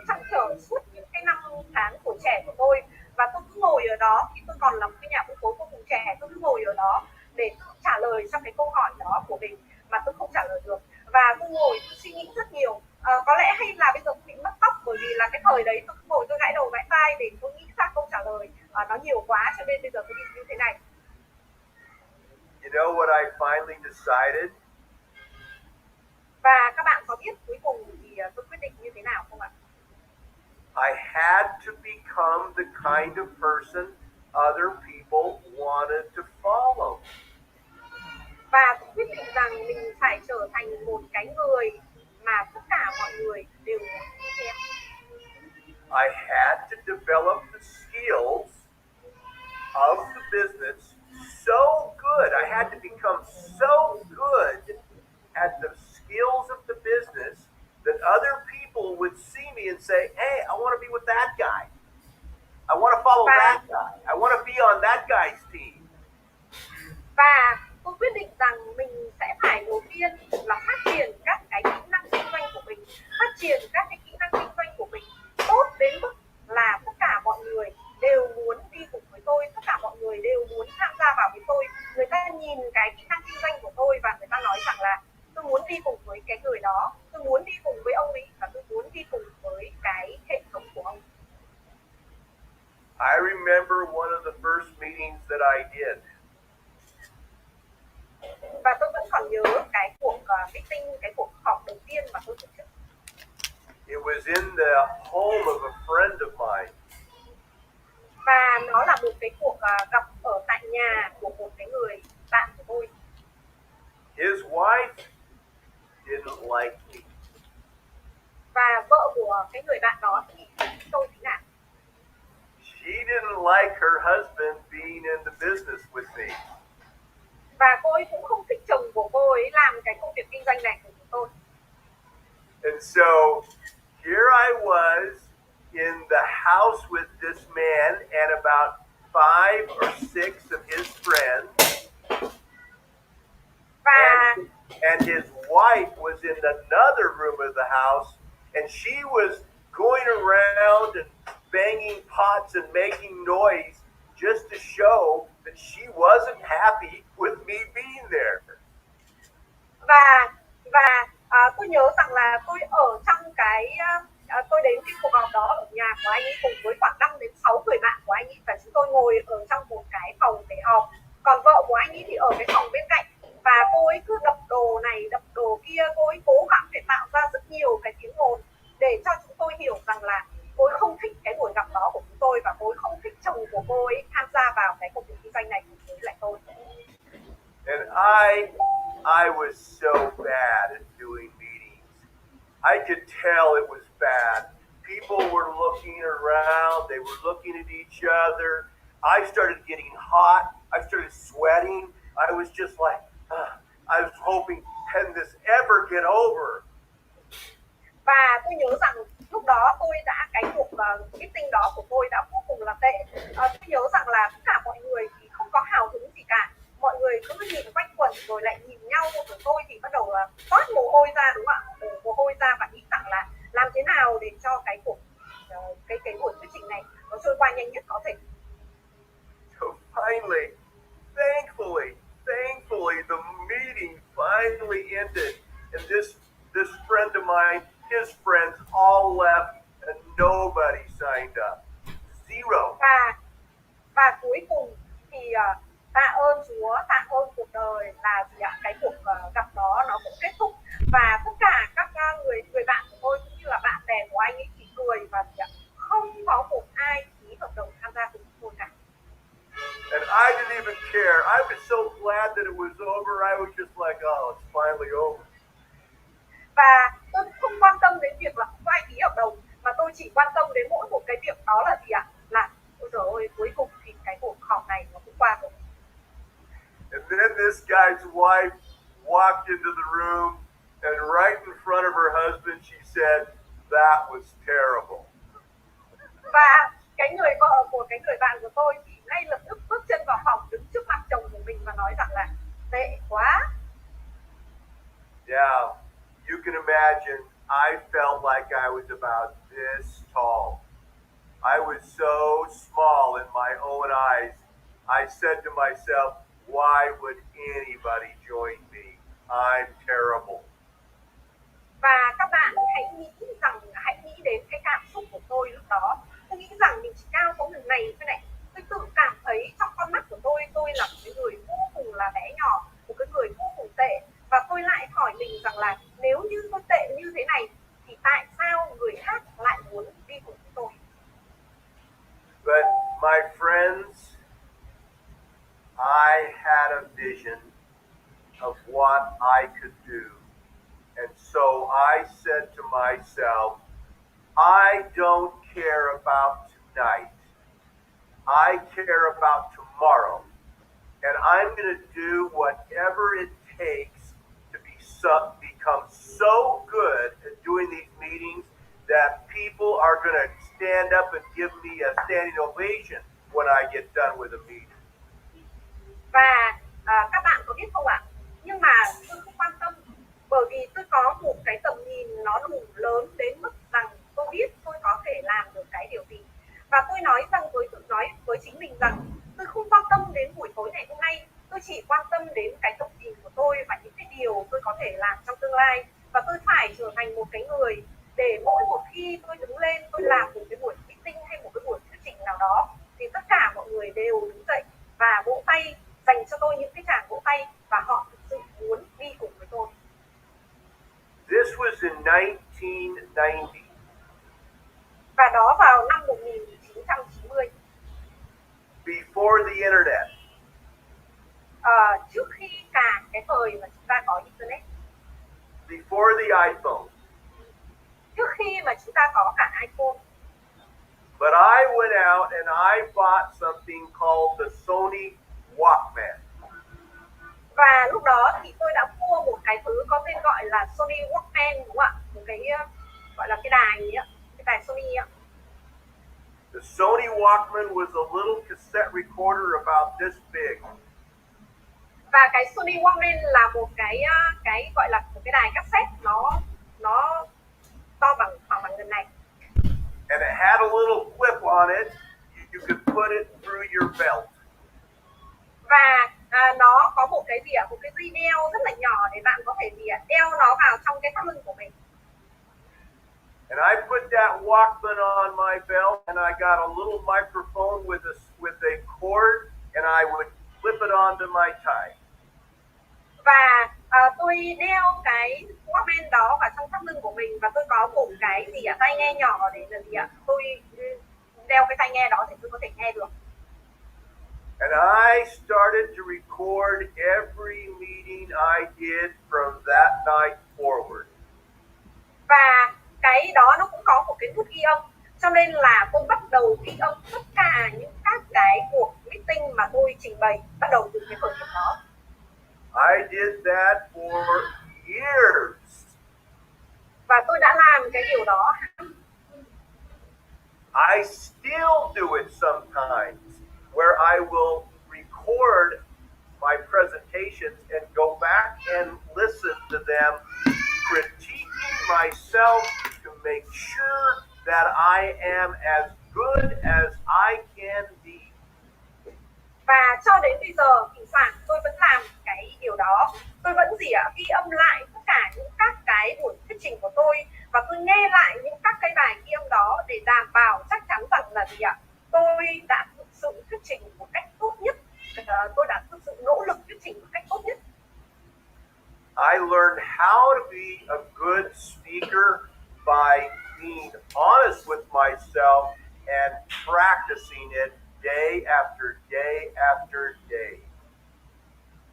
trăn trở suốt những cái năm tháng tuổi trẻ của tôi, và tôi cứ ngồi ở đó khi tôi còn là một cái nhà phân phối vô cùng trẻ, tôi cứ ngồi ở đó để trả lời cho cái câu hỏi đó của mình mà tôi không trả lời được, và tôi ngồi tôi suy nghĩ rất nhiều. Có lẽ hay là bây giờ tôi bị mất tóc bởi vì là cái thời đấy tôi cứ ngồi tôi gãi đầu gãi tai để tôi nghĩ ra câu trả lời, nó nhiều quá cho nên bây giờ tôi đi như thế này. You know what I finally decided? Và các bạn có biết cuối cùng thì tôi quyết định như thế nào không ạ? I had to become the kind of person other people wanted to follow. Và tôi quyết định rằng mình phải trở thành một cái người mà tất cả mọi người đều muốn đi theo. I had to develop the skills of the business so good. I had to become so good at the skills of the business that other people would see me and say, hey, I want to be with that guy. I want to follow that guy. I want to be on that guy's team. Và tôi quyết định rằng mình sẽ phải đầu tiên là phát triển các cái kỹ năng kinh doanh của mình, phát triển các cái kỹ năng kinh doanh của mình tốt đến mức là tất cả mọi người đều muốn đi cùng với tôi, tất cả mọi người đều muốn tham gia vào với tôi. Người ta nhìn cái kỹ năng kinh doanh của tôi và người ta nói rằng là tôi muốn đi cùng với cái người đó, tôi muốn đi cùng với ông ấy và tôi muốn đi cùng với cái hệ thống của ông. I remember one of the first meetings that I did. Và tôi vẫn còn nhớ cái cuộc meeting, cái cuộc họp đầu tiên mà tôi tổ chức. It was in the home of a friend of mine. Và nó là một cái cuộc gặp ở tại nhà của một cái người bạn của tôi. His wife didn't like me. Và vợ của cái người bạn đó thì tôi thế nào? She didn't like her husband being in the business with me. Và cô ấy cũng không thích chồng của cô ấy làm cái công việc kinh doanh này của chúng tôi. And so here I was in the house with this man and about 5 or 6 of his friends. And his wife was in another room of the house, and she was going around and banging pots and making noise just to show that she wasn't happy with me being there. Và tôi nhớ rằng là tôi ở trong cái tôi đến cái cuộc họp đó ở nhà của anh ấy cùng với khoảng 5 đến 6 người bạn của anh ấy, và chúng tôi ngồi ở trong một cái phòng để họp. Còn vợ của anh ấy thì ở cái phòng bên cạnh, và cô ấy cứ đập đồ này đập đồ kia, cô ấy cố gắng để tạo ra rất nhiều cái tiếng ồn để cho chúng tôi hiểu rằng là cô ấy không thích cái buổi gặp đó của chúng tôi, và cô ấy không thích chồng của cô ấy tham gia vào cái công việc kinh doanh này cùng với lại tôi. And I was so bad at doing meetings. I could tell it was bad. People were looking around, they were looking at each other. I started getting hot, I started sweating. I was just like, I was hoping, can this ever get over? Và tôi nhớ rằng lúc đó tôi đã, cái cuộc meeting đó của tôi đã vô cùng là tệ. Tôi nhớ rằng là tất cả mọi người thì không có hào hứng gì cả. Mọi người cứ nhìn quanh quẩn rồi lại nhìn nhau, rồi tôi thì bắt đầu toát mồ hôi ra, đúng không ạ? Đổ mồ hôi ra và nghĩ rằng là làm thế nào để cho cái cuộc cái buổi thuyết trình này nó trôi qua nhanh nhất có thể. So finally, thankfully, the meeting finally ended, and this friend of mine, his friends all left, and nobody signed up. Zero. Và cuối cùng thì tạ ơn Chúa, tạ ơn cuộc đời là gì ạ? Cái cuộc gặp đó nó cũng kết thúc, và tất cả các người bạn của tôi cũng như là bạn bè của anh ấy thì cười, và gì ạ? Không có một ai ký hợp đồng tham gia cùng chúng tôi cả. And I didn't even care. I was so glad that it was over. I was just like, oh, it's finally over. Và tôi không quan tâm đến việc là không có ai ký hợp đồng, mà tôi chỉ quan tâm đến mỗi một cái việc đó là gì ạ? Là ôi trời ơi, cuối cùng thì cái cuộc họp này nó cũng qua rồi. And then this guy's wife walked into the room, and right in front of her husband, she said, that was terrible. Và cái người vợ của cái người bạn của tôi thì ngay lập tức bước chân vào phòng, đứng trước mặt chồng của mình và nói rằng là tệ quá. Yeah, you can imagine I felt like I was about this tall. I was so small in my own eyes. I said to myself, why would anybody join me? I'm terrible. Và các bạn hãy nghĩ đến cái cảm xúc của tôi lúc đó. Tôi nghĩ rằng mình chỉ cao có người này thế này. Tôi tự cảm thấy trong con mắt của tôi là một cái người vô cùng là bé nhỏ, một cái người vô cùng tệ. Và tôi lại hỏi mình rằng là nếu như tôi tệ như thế này thì tại sao người khác lại muốn đi cùng với tôi? But my friends, I had a vision of what I could do. And so I said to myself, I don't care about tonight. I care about tomorrow. And I'm going to do whatever it takes to become so good at doing these meetings that people are going to stand up and give me a standing ovation when I get done with a meeting. Và các bạn có biết không ạ? Nhưng mà tôi không quan tâm, bởi vì tôi có một cái tầm nhìn nó đủ lớn đến mức rằng tôi biết tôi có thể làm được cái điều gì. Và tôi tự nói với chính mình rằng tôi không quan tâm đến buổi tối ngày hôm nay, tôi chỉ quan tâm đến cái tầm nhìn của tôi và những cái điều tôi có thể làm trong tương lai. Và tôi phải trở thành một cái người để mỗi một khi tôi đứng lên tôi làm một cái buổi meeting hay một cái buổi thuyết trình nào đó thì tất cả mọi người đều đứng dậy và vỗ tay, dành cho tôi những cái tràng vỗ tay và họ thực sự muốn đi cùng với tôi. This was in 1990. Và đó vào năm 1990. Before the internet. Trước khi cả cái thời mà chúng ta có internet. Before the iPhone. Trước khi mà chúng ta có cả iPhone. But I went out and I bought something called the Sony Walkman. Và lúc đó thì tôi đã mua một cái thứ có tên gọi là Sony Walkman, đúng không ạ? Một cái gọi là cái đài ấy ạ, cái đài Sony ạ. The Sony Walkman was a little cassette recorder about this big. Và cái Sony Walkman là một cái gọi là một cái đài cassette, nó to khoảng bằng gần này. And it had a little clip on it. You could put it through your belt. Và nó có một cái một cái dây đeo rất là nhỏ để bạn có thể đeo nó vào trong cái thắt lưng của mình. And I put that Walkman on my belt, and I got a little microphone with a cord, and I would clip it onto my tie. Và tôi đeo cái Walkman đó vào trong thắt lưng của mình và tôi có một cái tai nghe nhỏ để tôi đeo cái tai nghe đó để tôi có thể nghe được. And I started to record every meeting I did from that night forward. Và cái đó nó cũng có một cái nút ghi âm, cho nên là tôi bắt đầu ghi âm tất cả các cái cuộc meeting mà tôi trình bày bắt đầu từ cái thời điểm đó. I did that for years. Và tôi đã làm cái điều đó. I still do it sometimes, where I will record my presentations and go back and listen to them, critiquing myself to make sure that I am as good as I can be. Và cho đến bây giờ thỉnh thoảng tôi vẫn làm cái điều đó. Tôi vẫn ghi âm lại tất cả các cái buổi thuyết trình của tôi và tôi nghe lại những các cái bài ghi âm đó để đảm bảo chắc chắn rằng là tôi đã thực sự thuyết trình một cách tốt nhất. Tôi đã thực sự nỗ lực thuyết trình một cách tốt nhất. I learned how to be a good speaker by being honest with myself and practicing it day after day after day.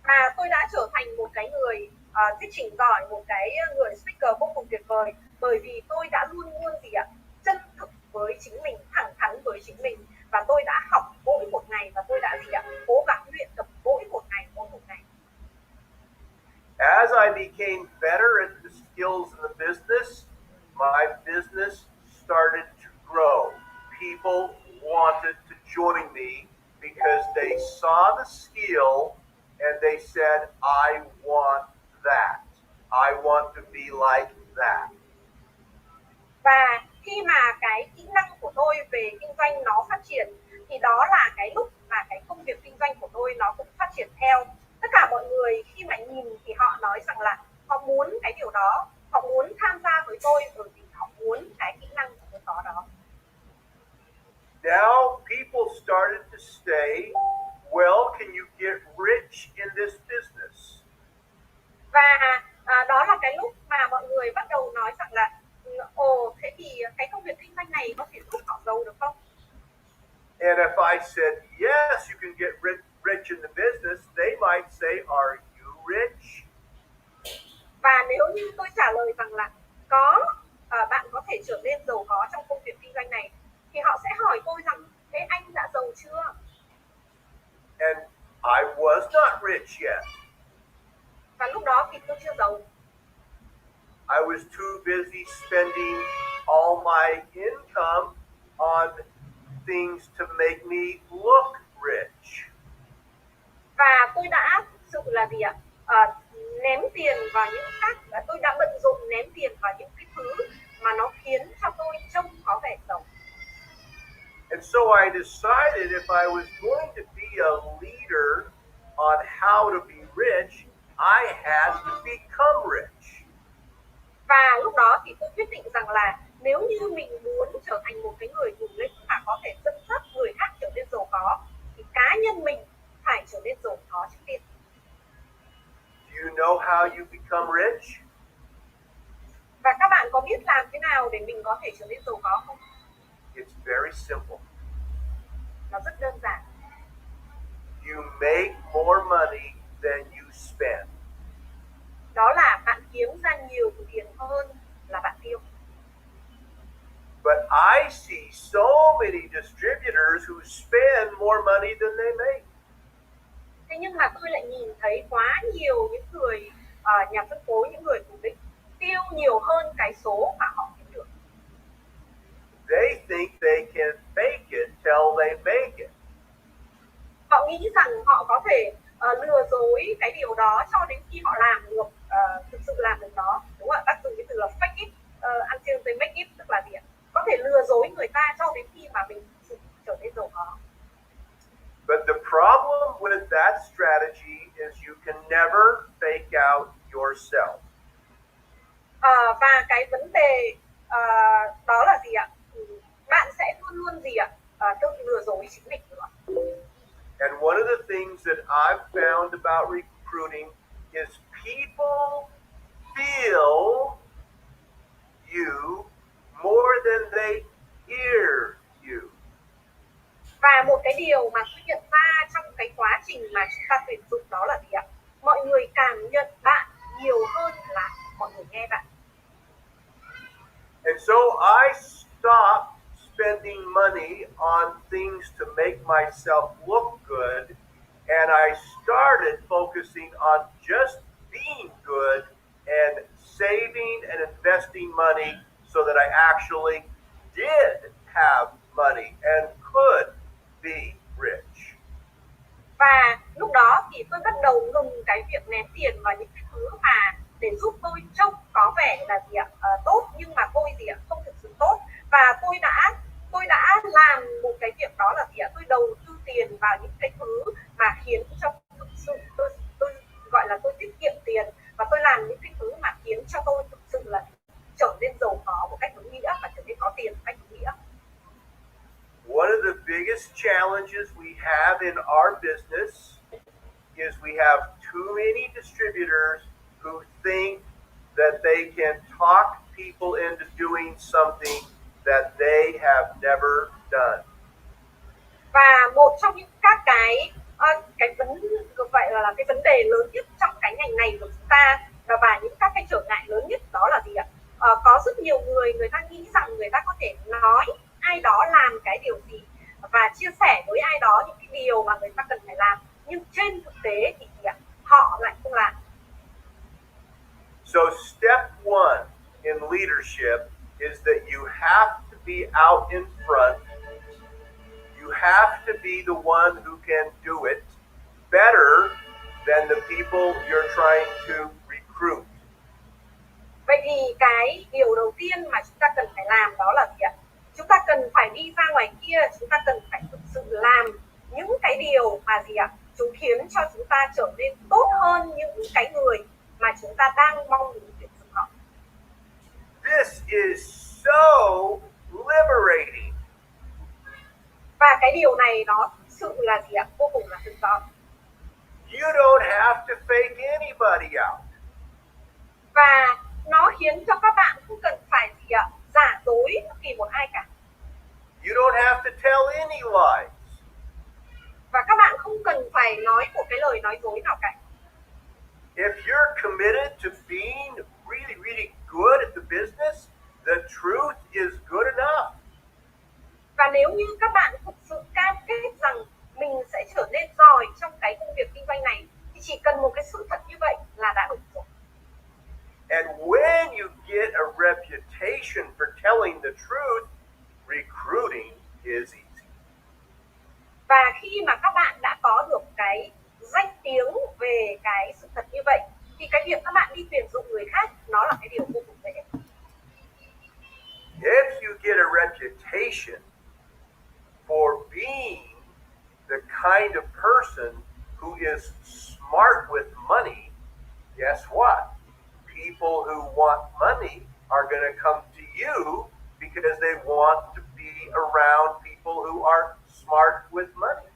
Và tôi đã trở thành một cái người thuyết trình giỏi, một cái người speaker vô cùng tuyệt vời bởi vì tôi đã luôn luôn chân thực với chính mình, thẳng thắn với chính mình và tôi đã học mỗi một ngày và tôi đã cố gắng luyện tập mỗi một ngày. As I became better at the skills in the business, my business started to grow. People wanted to join me because they saw the skill and they said, I want that. I want to be like that. Và khi mà cái kỹ năng của tôi về kinh doanh nó phát triển thì đó là cái lúc mà cái công việc kinh doanh của tôi nó cũng phát triển theo. Tất cả mọi người khi mà nhìn thì họ nói rằng là họ muốn cái điều đó, họ muốn tham gia với tôi bởi vì họ muốn cái kỹ năng của tôi có đó. Now people started to say, well, can you get rich in this business? Và đó là cái lúc mà mọi người bắt đầu nói rằng là ồ, thế thì cái công việc kinh doanh này có thể giúp họ giàu được không? And if I said, yes, you can get rich in the business, they might say, are you rich? Và nếu như tôi trả lời rằng là có, bạn có thể trở nên giàu có trong công việc kinh doanh này, thì họ sẽ hỏi tôi rằng thế anh đã giàu chưa? And I was not rich yet. Và lúc đó thì tôi chưa giàu. I was too busy spending all my income on things to make me look rich. Và tôi đã thực sự là gì ạ? Ném tiền vào những các, tôi đã bận rộn ném tiền vào những cái thứ mà nó khiến cho tôi trông có vẻ giàu. And so I decided if I was going to be a leader on how to be rich, I had to become rich. Và lúc đó thì tôi quyết định rằng là nếu như mình muốn trở thành một cái người thủ lĩnh mà có thể dẫn dắt người khác trở nên giàu có, thì cá nhân mình phải trở nên giàu có trước tiên. Do you know how you become rich? Và các bạn có biết làm thế nào để mình có thể trở nên giàu có không? It's very simple. Nó rất đơn giản. You make more money than you spend. Đó là bạn kiếm ra nhiều tiền hơn là bạn tiêu. But I see so many distributors who spend more money than they make. Thế nhưng mà tôi lại nhìn thấy quá nhiều những người nhà phân phối, những người thủ lĩnh tiêu nhiều hơn cái số mà họ kiếm được. They think they can fake it till they make it. Họ nghĩ rằng họ có thể lừa dối cái điều đó cho đến khi họ làm được, thực sự làm được nó. Đúng không ạ? Bác dùng cái từ là fake it until they make it, tức là gì ạ? Có thể lừa dối người ta cho đến khi mà mình thực sự trở nên giàu có. But the problem with that strategy is you can never fake out yourself. Và cái vấn đề đó là gì ạ? Bạn sẽ luôn luôn gì ạ? Tự lừa dối chính mình nữa. And one of the things that I've found about recruiting is people feel you more than they hear you. Và một cái điều mà tôi nhận ra trong cái quá trình mà chúng ta tuyển dụng đó là gì ạ? Mọi người cảm nhận bạn nhiều hơn là mọi người nghe bạn. And so I stopped spending money on things to make myself look good, and I started focusing on just being good and saving and investing money so that I actually did have money and could be rich. Và lúc đó thì tôi bắt đầu ngừng cái việc ném tiền vào những cái thứ mà để giúp tôi trông có vẻ là gì ạ? Tốt, nhưng mà tôi gì ạ? Không thực sự tốt. Và tôi đã làm một cái việc đó là gì ạ? Tôi đầu tư tiền vào những cái thứ mà khiến cho thực sự tôi gọi là tôi tiết kiệm tiền, và tôi làm những cái thứ mà khiến cho tôi thực sự là trở nên giàu có một cách đúng nghĩa và trở nên có tiền một cách đúng nghĩa. One of the biggest challenges we have in our business is we have too many distributors who think that they can talk people into doing something that they have never done. Và một trong những các cái vậy là cái vấn đề lớn nhất trong cái ngành này của chúng ta, và những các cái trở ngại lớn nhất đó là gì ạ? Có rất nhiều người ta nghĩ rằng người ta có thể nói ai đó làm cái điều gì và chia sẻ với ai đó những cái điều mà người ta cần phải làm, nhưng trên thực tế thì gì ạ? Họ lại không làm. So step one in leadership is that you have to be out in front. You have to be the one who can do it better than the people you're trying to recruit. Vậy thì cái điều đầu tiên mà chúng ta cần phải làm đó là gì ạ? Chúng ta cần phải đi ra ngoài kia, chúng ta cần phải thực sự làm những cái điều mà gì ạ? Chúng khiến cho chúng ta trở nên tốt hơn những cái người mà chúng ta đang mong muốn tuyển dụng họ. This is so liberating. Và cái điều này nó thực sự là gì ạ? Vô cùng là tự do. You don't have to fake anybody out. Và nó khiến cho các bạn không cần phải gì ạ? Giả dối bất kỳ một ai cả. You don't have to tell any lies. Và các bạn không cần phải nói một cái lời nói dối nào cả. If you're committed to being really, really good at the business, the truth is good enough. Và nếu như các bạn thực sự cam kết rằng mình sẽ trở nên giỏi trong cái công việc kinh doanh này, thì chỉ cần một cái sự thật như vậy là đã đủ rồi. And when you get a reputation for telling the truth, recruiting is easy. Và khi mà các bạn đã có được cái danh tiếng về cái sự thật như vậy, thì cái việc các bạn đi tuyển dụng người khác nó là cái điều vô cùng dễ. If you get a reputation for being the kind of person who is smart with money, guess what? People who want money are going to come to you because they want to be around people who are smart with money.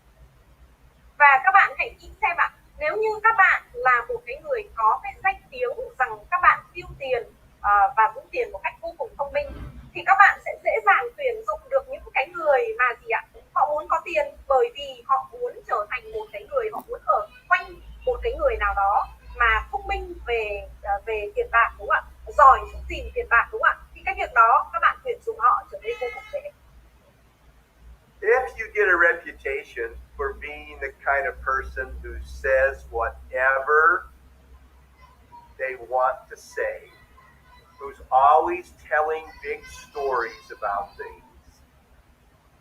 Và các bạn hãy nghĩ xem ạ, nếu như các bạn là một cái người có cái danh tiếng rằng các bạn tiêu tiền và giữ tiền một cách vô cùng thông minh, thì các bạn sẽ dễ dàng tuyển dụng được những cái người mà gì ạ? Họ muốn có tiền bởi vì họ muốn trở thành một cái người, họ muốn ở quanh một cái người nào đó mà thông minh về tiền bạc, đúng không ạ? Giỏi giữ gìn tiền bạc, đúng không ạ? Thì cái việc đó các bạn tuyển dụng họ trở nên vô cùng dễ. If you get a reputation for being the kind of person who says whatever they want to say, who's always telling big stories about things,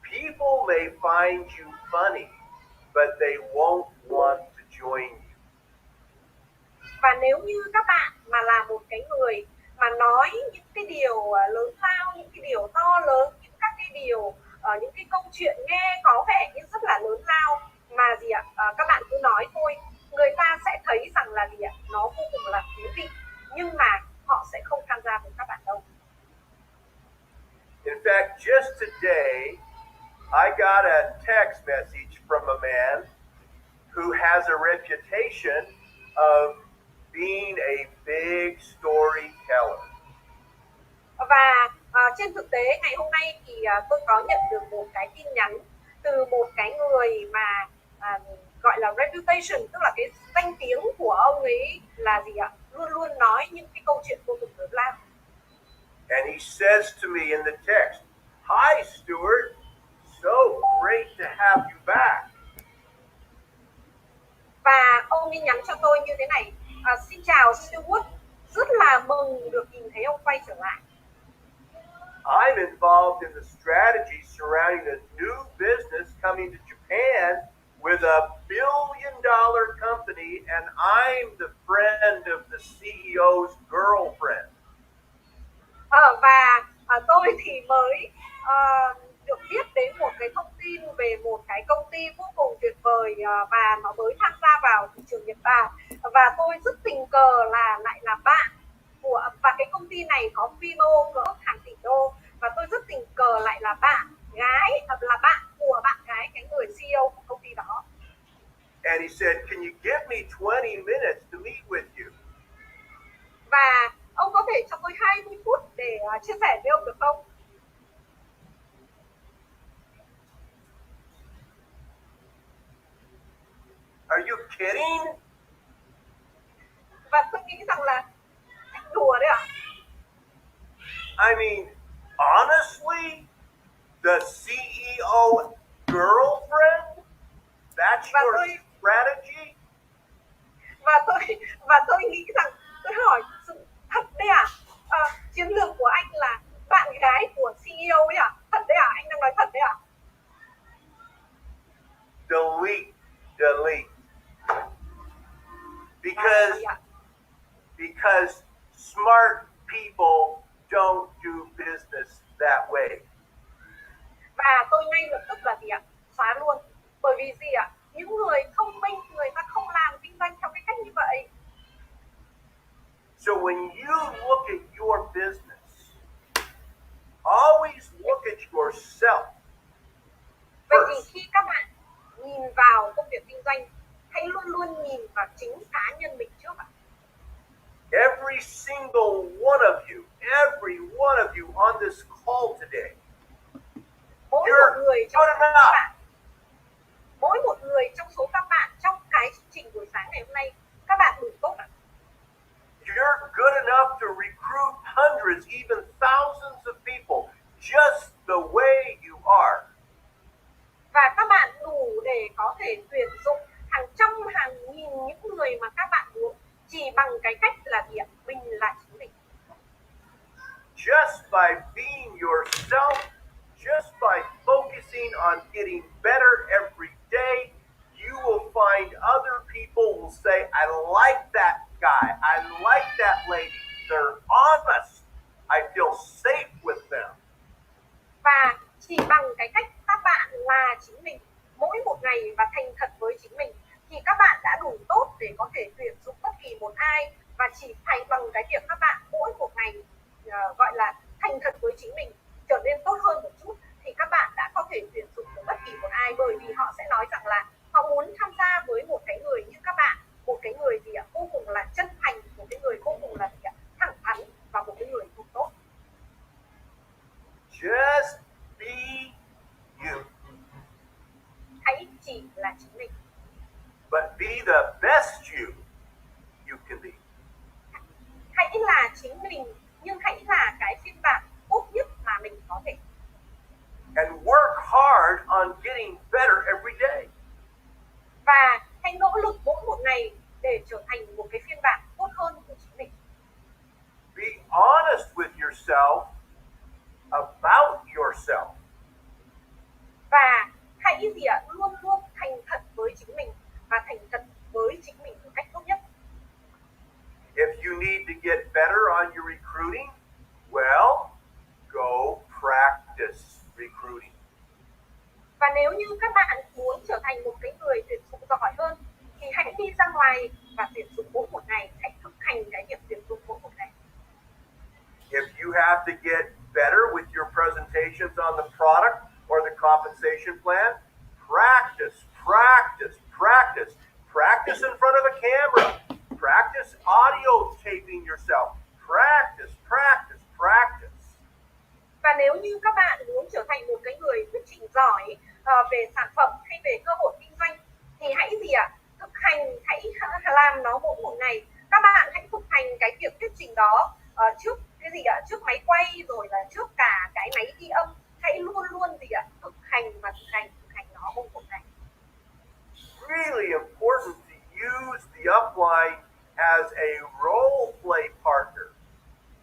people may find you funny, but they won't want to join you. Và nếu như các bạn mà là một cái người mà nói những cái điều lớn lao, những cái điều to lớn, những các cái điều những cái câu chuyện nghe có vẻ như rất là lớn lao mà gì ạ, các bạn cứ nói thôi, người ta sẽ thấy rằng là gì ạ, nó vô cùng là thú vị, nhưng mà họ sẽ không tham gia với các bạn đâu. In fact, just today, I got a text message from a man who has a reputation of being a big storyteller. Và trên thực tế ngày hôm nay thì tôi có nhận được một cái tin nhắn từ một cái người mà gọi là reputation, tức là cái danh tiếng của ông ấy là gì ạ? Luôn luôn nói những cái câu chuyện vô cùng lớn lao. And he says to me in the text, "Hi Stewart, so great to have you back." Và ông ấy nhắn cho tôi như thế này: xin chào Stewart, rất là mừng được nhìn thấy ông quay trở lại. I'm involved in the strategy surrounding a new business coming to Japan with a $1 billion company, and I'm the friend of the CEO's girlfriend. Và tôi thì mới được biết đến một cái thông tin về một cái công ty vô cùng tuyệt vời và nó mới tham gia vào thị trường Nhật Bản, và tôi rất tình cờ là lại là bạn của, và cái công ty này có quy mô cỡ hàng tỷ đô, và tôi rất tình cờ lại là bạn gái, là bạn của bạn gái cái người CEO của công ty đó. And he said, "Can you give me 20 minutes to meet with you?" Và ông có thể cho tôi 20 phút để chia sẻ với ông được không? Are you kidding? Và tôi nghĩ rằng là anh đùa đấy ạ. I mean, honestly, the CEO girlfriend? That's Và your tôi strategy? và tôi nghĩ rằng, tôi hỏi thật đấy à? Chiến lược của anh là bạn gái của CEO ấy à? Thật đấy à? Anh đang nói thật đấy à? Delete. Because smart người trong số các bạn, mỗi một người trong số các bạn trong cái chương trình buổi sáng ngày hôm nay, các bạn đủ tốt ạ. You're good enough to recruit hundreds, even thousands of people, just the way you are. Và các bạn đủ để có thể tuyển dụng hàng trăm, hàng nghìn những người mà các bạn muốn, chỉ bằng cái cách là gì ạ? Mình là chính mình. Just by being yourself, just by focusing on getting better every day, you will find other people will say, I like that guy, I like that lady, they're honest, I feel safe with them. Và chỉ bằng cái cách các bạn là chính mình mỗi một ngày và thành thật với chính mình, thì các bạn đã đủ tốt để có thể tuyển dụng bất kỳ một ai. Và chỉ phải bằng cái việc các bạn mỗi một ngày gọi là thành thật với chính mình, trở nên tốt hơn một chút, thì các bạn đã có thể tuyển dụng được bất kỳ một ai, bởi vì họ sẽ nói rằng là họ muốn tham gia với một cái người như các bạn, một cái người gì ạ, vô cùng là chân thành, một cái người vô cùng là gì ạ, thẳng thắn, và một cái người vô tốt. Just be you. Hãy chỉ là chính mình. But be the best you can be. Hãy là chính mình, nhưng hãy là cái phiên bản tốt nhất mà mình có thể. And work hard on getting better every day. Và hãy nỗ lực mỗi một ngày để trở thành một cái phiên bản tốt hơn của chính mình. Be honest with yourself about yourself. Và hãy gì ạ, luôn luôn thành thật với chính mình và thành thật với chính mình một cách tốt nhất. If you need to get better on your recruiting, well, go practice recruiting. Và nếu như các bạn muốn trở thành một cái người tuyển dụng giỏi hơn, thì hãy đi ra ngoài và tuyển dụng mỗi một ngày, hãy thực hành cái việc tuyển dụng mỗi một ngày. If you have to get better with your presentations on the product or the compensation plan, practice, practice, practice. Practice in front of a camera. Practice audio taping yourself. Practice, practice, practice. Và nếu như các bạn muốn trở thành một cái người thuyết trình giỏi về sản phẩm hay về cơ hội kinh doanh, thì hãy gì ạ? Thực hành, hãy làm nó mỗi một ngày. Các bạn hãy thực hành cái việc thuyết trình đó trước cái gì ạ? Trước máy quay, rồi là trước cả cái máy ghi âm. Hãy luôn luôn gì ạ? Thực hành và thực hành nó mỗi một ngày. Really important to use the upline as a role play partner.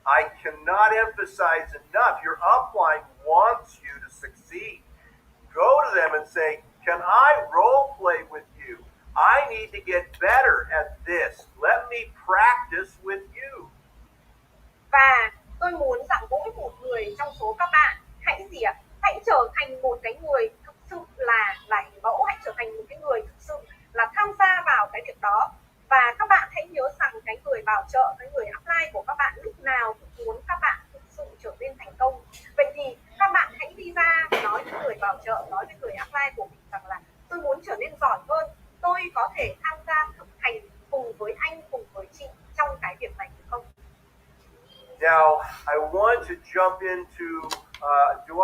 I cannot emphasize enough, your upline wants you to succeed. Go to them and say, can I role play with you? I need to get better at this. Let me practice with you. Và tôi muốn rằng mỗi một người trong số các bạn hãy gì ạ? Hãy trở thành một cái người thực sự là hình mẫu, hãy trở thành một cái người thực sự là tham gia vào cái việc đó. Và các bạn hãy nhớ rằng cái người bảo trợ, cái người upline của các bạn lúc nào cũng muốn các bạn thực sự trở nên thành công. Vậy thì các bạn hãy đi ra nói với người bảo trợ, nói với người upline của mình rằng là tôi muốn trở nên giỏi hơn, tôi có thể tham gia thực hành cùng với anh, cùng với chị trong cái việc này được không? Now, I want to jump into, do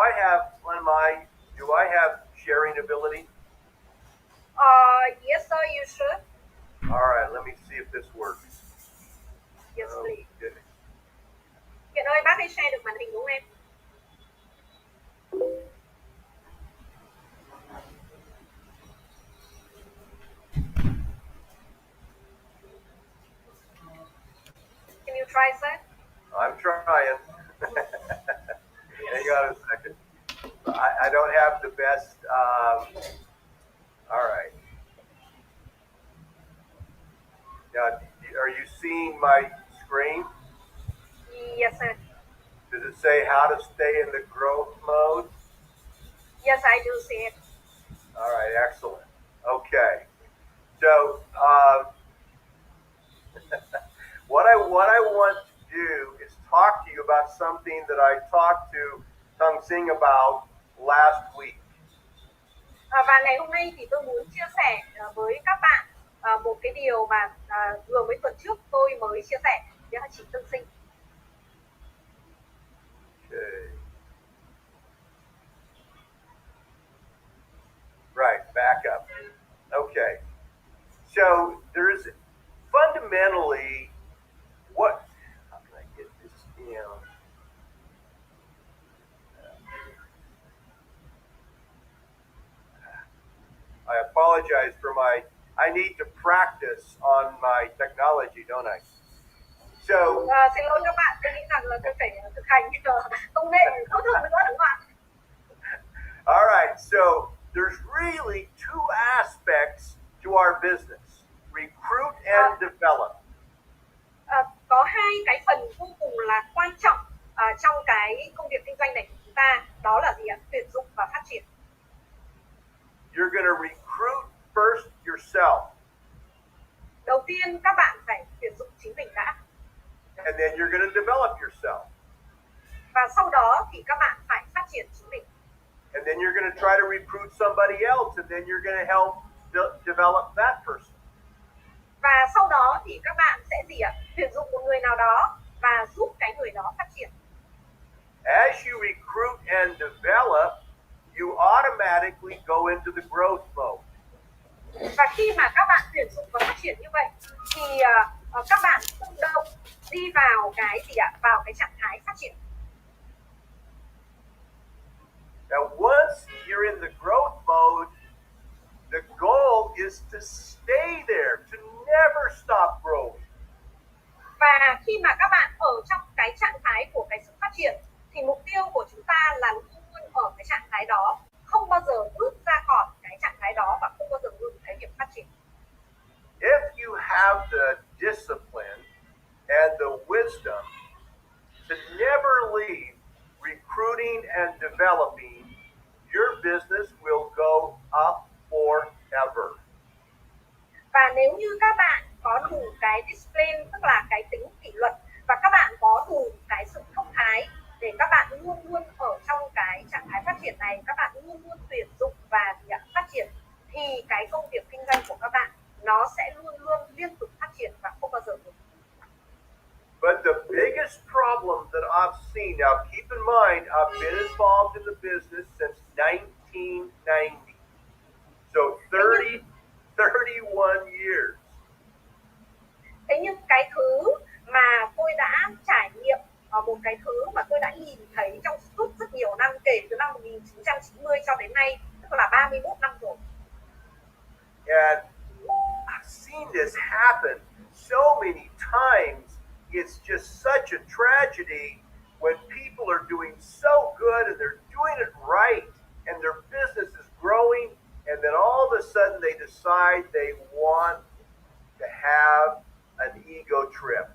I have sharing ability? Yes sir, you should. All right, let me see if this works. Yes please. Okay. Kiện ơi, bác đi share được màn hình đúng không em? Can you try sir? I'm trying. Hang on a second. I don't have the best. All right. Now, are you seeing my screen? Yes sir. Does it say how to stay in the growth mode? Yes, I do see it. All right, excellent. Okay. So, what I want to do is talk to you about something that I talked to Tung Sing about last week. Và ngày hôm nay thì tôi muốn chia sẻ với các bạn một cái điều mà vừa mấy tuần trước tôi mới chia sẻ với chị Tương Sinh. Okay. apologize for I need to practice on my technology, don't I? So, xin lỗi các bạn, tôi nghĩ rằng là tôi phải thực hành công nghệ tốt hơn nữa đúng không ạ? All right, so there's really two aspects to our business, recruit and develop. Có hai cái phần vô cùng là quan trọng trong cái công việc kinh doanh này của chúng ta, đó là gì ạ? Tuyển dụng và phát triển. You're going to recruit first yourself. Đầu tiên các bạn phải tuyển dụng chính mình đã. And then you're going to develop yourself. Và sau đó thì các bạn phải phát triển chính mình. And then you're going to try to recruit somebody else, and then you're going to help develop that person. Và sau đó thì các bạn sẽ gì ạ? Tuyển dụng một người nào đó và giúp cái người đó phát triển. As you recruit and develop, you automatically go into the growth mode. Và khi mà các bạn tuyển dụng và phát triển như vậy thì các bạn tự động đi vào cái gì ạ? Vào cái trạng thái phát triển. Now, once you're in the growth mode, the goal is to stay there, to never stop growing. Và khi mà các bạn ở trong cái trạng thái của cái sự phát triển thì mục tiêu của chúng ta là luôn luôn ở cái trạng thái đó, không bao giờ bước ra khỏi cái trạng thái đó và không bao giờ ngừng cái việc phát triển. If you have the discipline and the wisdom to never leave recruiting and developing, your business will go up forever. Và nếu như các bạn có đủ cái discipline, tức là cái tính kỷ luật, và các bạn có đủ cái sự thông thái để các bạn luôn luôn ở trong cái trạng thái phát triển này, các bạn luôn luôn tuyển dụng và phát triển, thì cái công việc kinh doanh của các bạn nó sẽ luôn luôn liên tục phát triển và không bao giờ ngừng. But the biggest problem that I've seen, now keep in mind, I've been involved in the business since 1990. So 31 years. Thế nhưng cái thứ mà tôi đã trải nghiệm, một cái thứ mà tôi đã nhìn thấy trong suốt rất nhiều năm, kể từ năm 1990 cho đến nay, tức là 31 năm rồi. And I've seen this happen so many times. It's just such a tragedy when people are doing so good and they're doing it right and their business is growing, and then all of a sudden they decide they want to have an ego trip.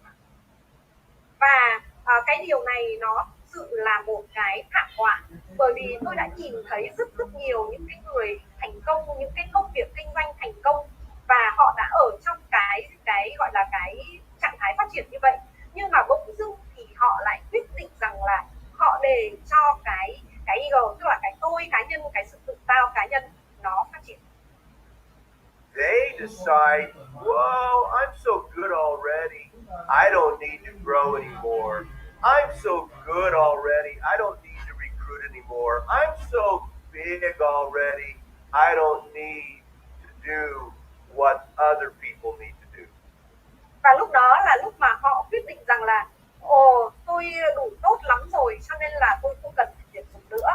Và cái điều này nó thực sự là một cái thảm họa, bởi vì tôi đã nhìn thấy rất nhiều những cái người thành công, những cái công việc kinh doanh thành công, và họ đã ở trong cái gọi là cái trạng thái phát triển như vậy, nhưng mà bỗng dưng thì họ lại quyết định rằng là họ để cho cái ego, tức là cái tôi cá nhân, cái sự tự cao cá nhân nó phát triển. They decide, whoa, I'm so good already. I don't need to grow anymore. I'm so good already. I don't need to recruit anymore. I'm so big already. I don't need to do what other people need to do. Và lúc đó là lúc mà họ quyết định rằng là tôi đủ tốt lắm rồi cho nên là tôi không cần phải tuyển dụng nữa.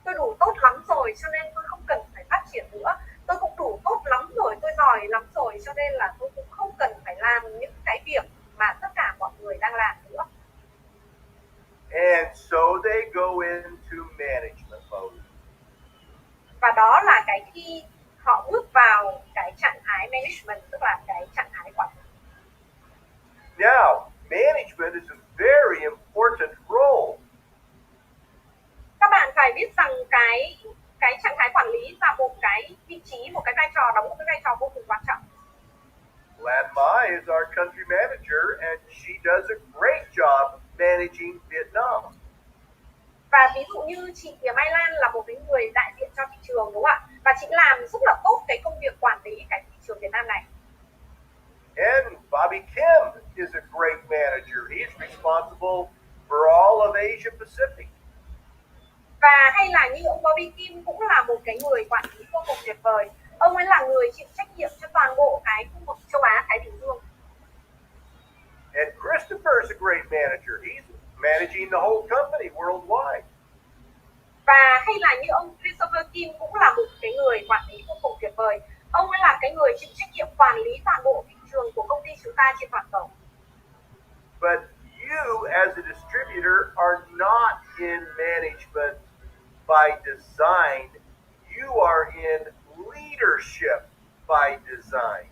Tôi đủ tốt lắm rồi cho nên tôi không cần phải phát triển nữa. Tôi cũng đủ tốt lắm rồi, tôi giỏi lắm rồi cho nên là tôi cũng không cần phải làm những cái việc mà tất cả mọi người đang làm nữa. And so they go into management mode. Và đó là cái khi họ bước vào cái trạng thái management, tức là cái trạng thái quản lý. Now, management is a very important role. Các bạn phải biết rằng cái trạng thái quản lý là một cái vị trí, một cái vai trò, đóng một cái vai trò vô cùng quan trọng. Lan Mai is our country manager, and she does a great job managing Vietnam. Và ví dụ như chị Mai Lan là một cái người đại diện cho thị trường, đúng không ạ? Và chị làm rất là tốt cái công việc quản lý cái thị trường Việt Nam này. And Bobby Kim is a great manager. He's responsible for all of Asia Pacific. Và hay là như ông Bobby Kim cũng là một cái người quản lý vô cùng tuyệt vời. Ông ấy là người chịu trách nhiệm cho toàn bộ cái khu vực châu Á Thái Bình Dương. And Christopher is a great manager. He's managing the whole company worldwide. Và hay là như ông Christopher Kim cũng là một cái người quản lý vô cùng tuyệt vời. Ông ấy toàn cầu. But you as a distributor are not in management by design. You are in leadership by design.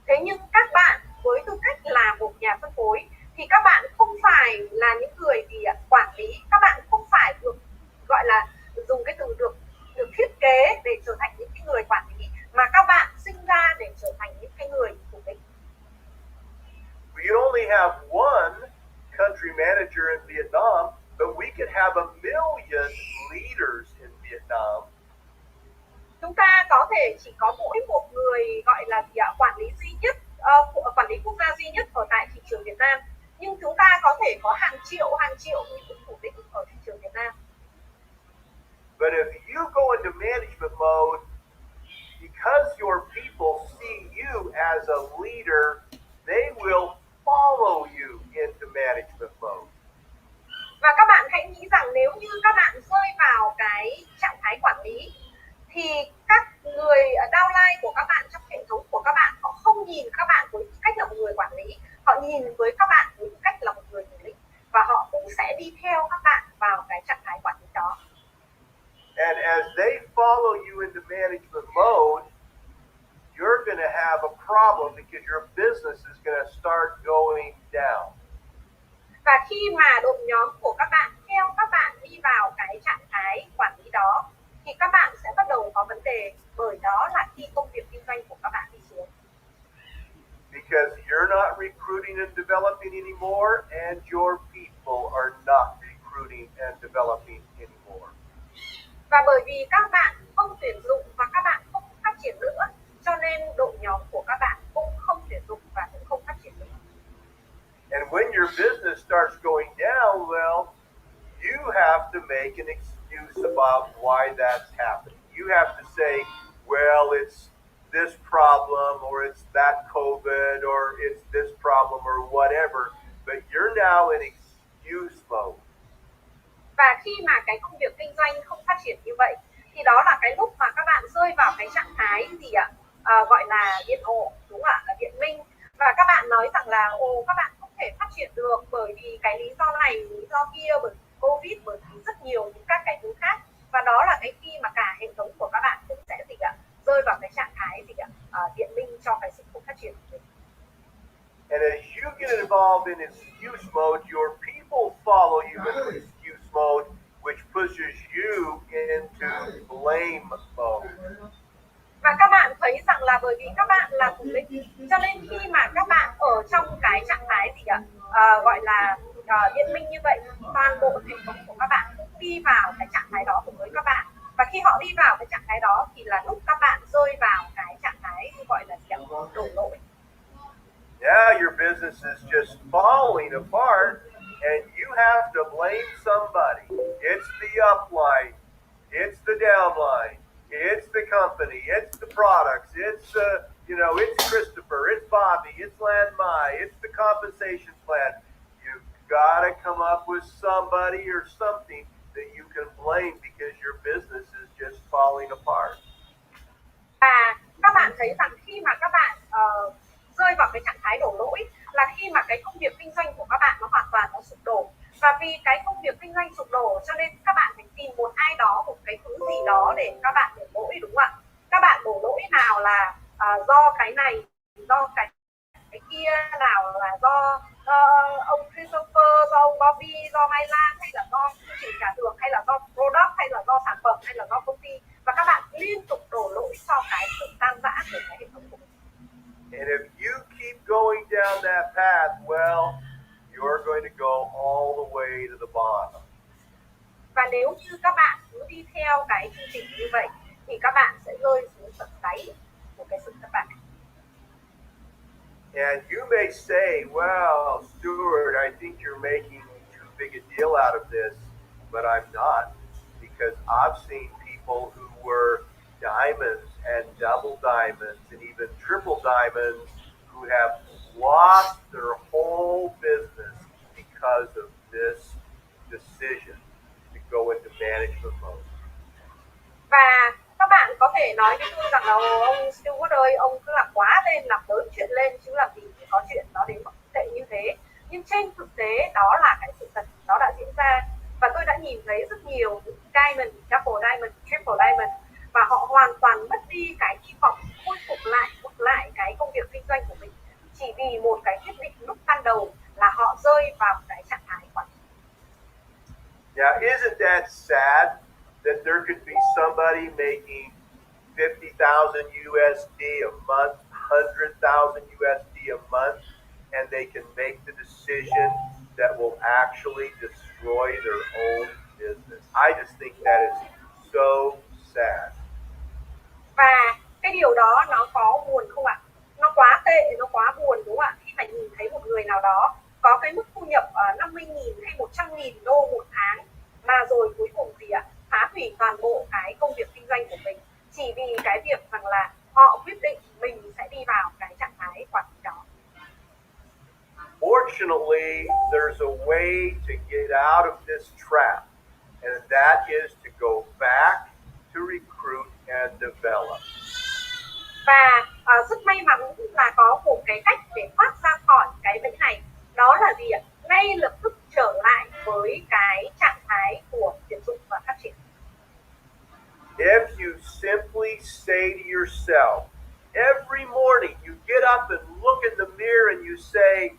Thế nhưng các bạn với tư cách là một nhà phân phối thì các bạn không phải là những người gì quản lý, các bạn không phải được gọi là dùng cái từ được thiết kế để trở thành những cái người quản lý, mà các bạn sinh ra để trở thành những cái người chủ tịch. We only have one country manager in Vietnam, but we could have 1,000,000 leaders in Vietnam. Chúng ta có thể chỉ có mỗi một người gọi là quản lý duy nhất, quản lý quốc gia duy nhất ở tại thị trường Việt Nam, nhưng chúng ta có thể có hàng triệu những chủ tịch ở thị trường Việt Nam. But if you go into management mode, because your people see you as a leader, they will follow you into management mode. Và các bạn hãy nghĩ rằng nếu như các bạn rơi vào cái trạng thái quản lý thì các người downline của các bạn trong hệ thống của các bạn, họ không nhìn các bạn với tư cách là một người quản lý, họ nhìn với các bạn với tư cách là một người thủ lĩnh, và họ cũng sẽ đi theo các bạn vào cái trạng thái quản lý đó. And as they follow you into management mode, you're going to have a problem because your business is going to start going down. Và khi mà đội nhóm của các bạn theo các bạn đi vào cái trạng thái quản lý đó thì các bạn sẽ bắt đầu có vấn đề, bởi đó là khi công việc kinh doanh của các bạn đi xuống. Because you're not recruiting and developing anymore, and your people are not recruiting and developing anymore. Và bởi vì các bạn không tuyển dụng và các bạn không phát triển nữa, cho nên đội nhóm của các bạn cũng không tuyển dụng và cũng không phát triển nữa. And when your business starts going down, well, you have to make an excuse about why that's happening. You have to say, well, it's this problem, or it's that COVID, or it's this problem, or whatever. But you're now in excuse mode. Và khi mà cái công việc kinh doanh không phát triển như vậy thì đó là cái lúc mà các bạn rơi vào cái trạng thái gì ạ? Gọi là biện hộ, đúng không ạ? Biện minh. Và các bạn nói rằng là các bạn không thể phát triển được bởi vì cái lý do này, lý do kia, bởi vì Covid, bởi vì rất nhiều những các cái thứ khác. Và đó là cái khi mà cả hệ thống của các bạn cũng sẽ gì ạ? Rơi vào cái trạng thái gì ạ? Biện minh cho cái sự không phát triển của mình. And as you get involved in excuse mode, your people follow you into excuse mode, which pushes you into blame mode. Và các bạn thấy rằng là bởi vì các bạn là thủ lĩnh, cho nên khi mà các bạn ở trong cái trạng thái gì ạ? Gọi là biện minh như vậy, toàn bộ hệ thống của các bạn cũng đi vào cái trạng thái đó cùng với các bạn. Và khi họ đi vào cái trạng thái đó thì là lúc các bạn rơi vào cái trạng thái gọi là đổ lỗi. Now your business is just falling apart, and you have to blame somebody. It's the upline, it's the downline, it's the company, it's the products, it's it's Christopher, it's Bobby, it's Lan Mai, it's the compensation plan. You've got to come up with somebody or something that you can blame because your business is just falling apart. Và các bạn thấy rằng khi mà các bạn rơi vào cái trạng thái đổ lỗi là khi mà cái công việc kinh doanh của các bạn nó hoàn toàn nó sụp đổ. Và vì cái công việc kinh doanh sụp đổ cho nên các bạn phải tìm một ai đó, một cái thứ gì đó để các bạn đổ lỗi, đúng không ạ? Các bạn đổ lỗi nào là do cái này, do cái kia, nào là do ông Christopher, do ông Bobby, do Mai Lan, hay là do chương trình trả được, hay là do product, hay là do sản phẩm, hay là do công ty. Và các bạn liên tục đổ lỗi cho cái sự tan rã của cái hệ thống của mình. And if you keep going down that path, well, you're going to go all the way to the bottom. Và nếu như các bạn cứ đi theo cái chương trình như vậy thì các bạn sẽ rơi xuống tận đáy của cái sự thất bại. And you may say, well, Stewart, I think you're making too big a deal out of this, but I'm not, because I've seen people who were diamonds and double diamonds and even triple diamonds who have lost their whole business because of this decision to go into management mode. Và các bạn có thể nói với tôi rằng là ông Stewart ơi, ông cứ làm quá lên, làm lớn chuyện lên chứ làm gì. có chuyện nó đến mức tệ như thế. Nhưng trên thực tế đó là cái sự thật nó đã diễn ra, và tôi đã nhìn thấy rất nhiều diamond, double diamond, triple diamond, và họ hoàn toàn mất đi cái hy vọng khôi phục lại cái công việc kinh doanh của mình, chỉ vì một cái quyết định lúc ban đầu là họ rơi vào cái trạng thái quản lý. Now, isn't that sad that there could be somebody making 50,000 USD a month, 100,000 USD a month, and they can make the decision that will actually destroy their own business? I just think that is so sad. Và cái điều đó nó có buồn không ạ? Nó quá tệ, nó quá buồn đúng không ạ? Khi mà nhìn thấy một người nào đó có cái mức thu nhập 50.000 hay 100.000 đô một tháng, mà rồi cuối cùng thì phá hủy toàn bộ cái công việc kinh doanh của mình, chỉ vì cái việc rằng là họ quyết định mình sẽ đi vào cái trạng thái quản lý đó. Fortunately, there's a way to get out of this trap, and that is to go back to recruit and develop. Và rất may mắn là có một cái cách để thoát ra khỏi cái bẫy này, đó là gì ạ? Ngay lập tức trở lại với cái trạng thái của tuyển dụng và phát triển. If you simply say to yourself, every morning you get up and look in the mirror and you say,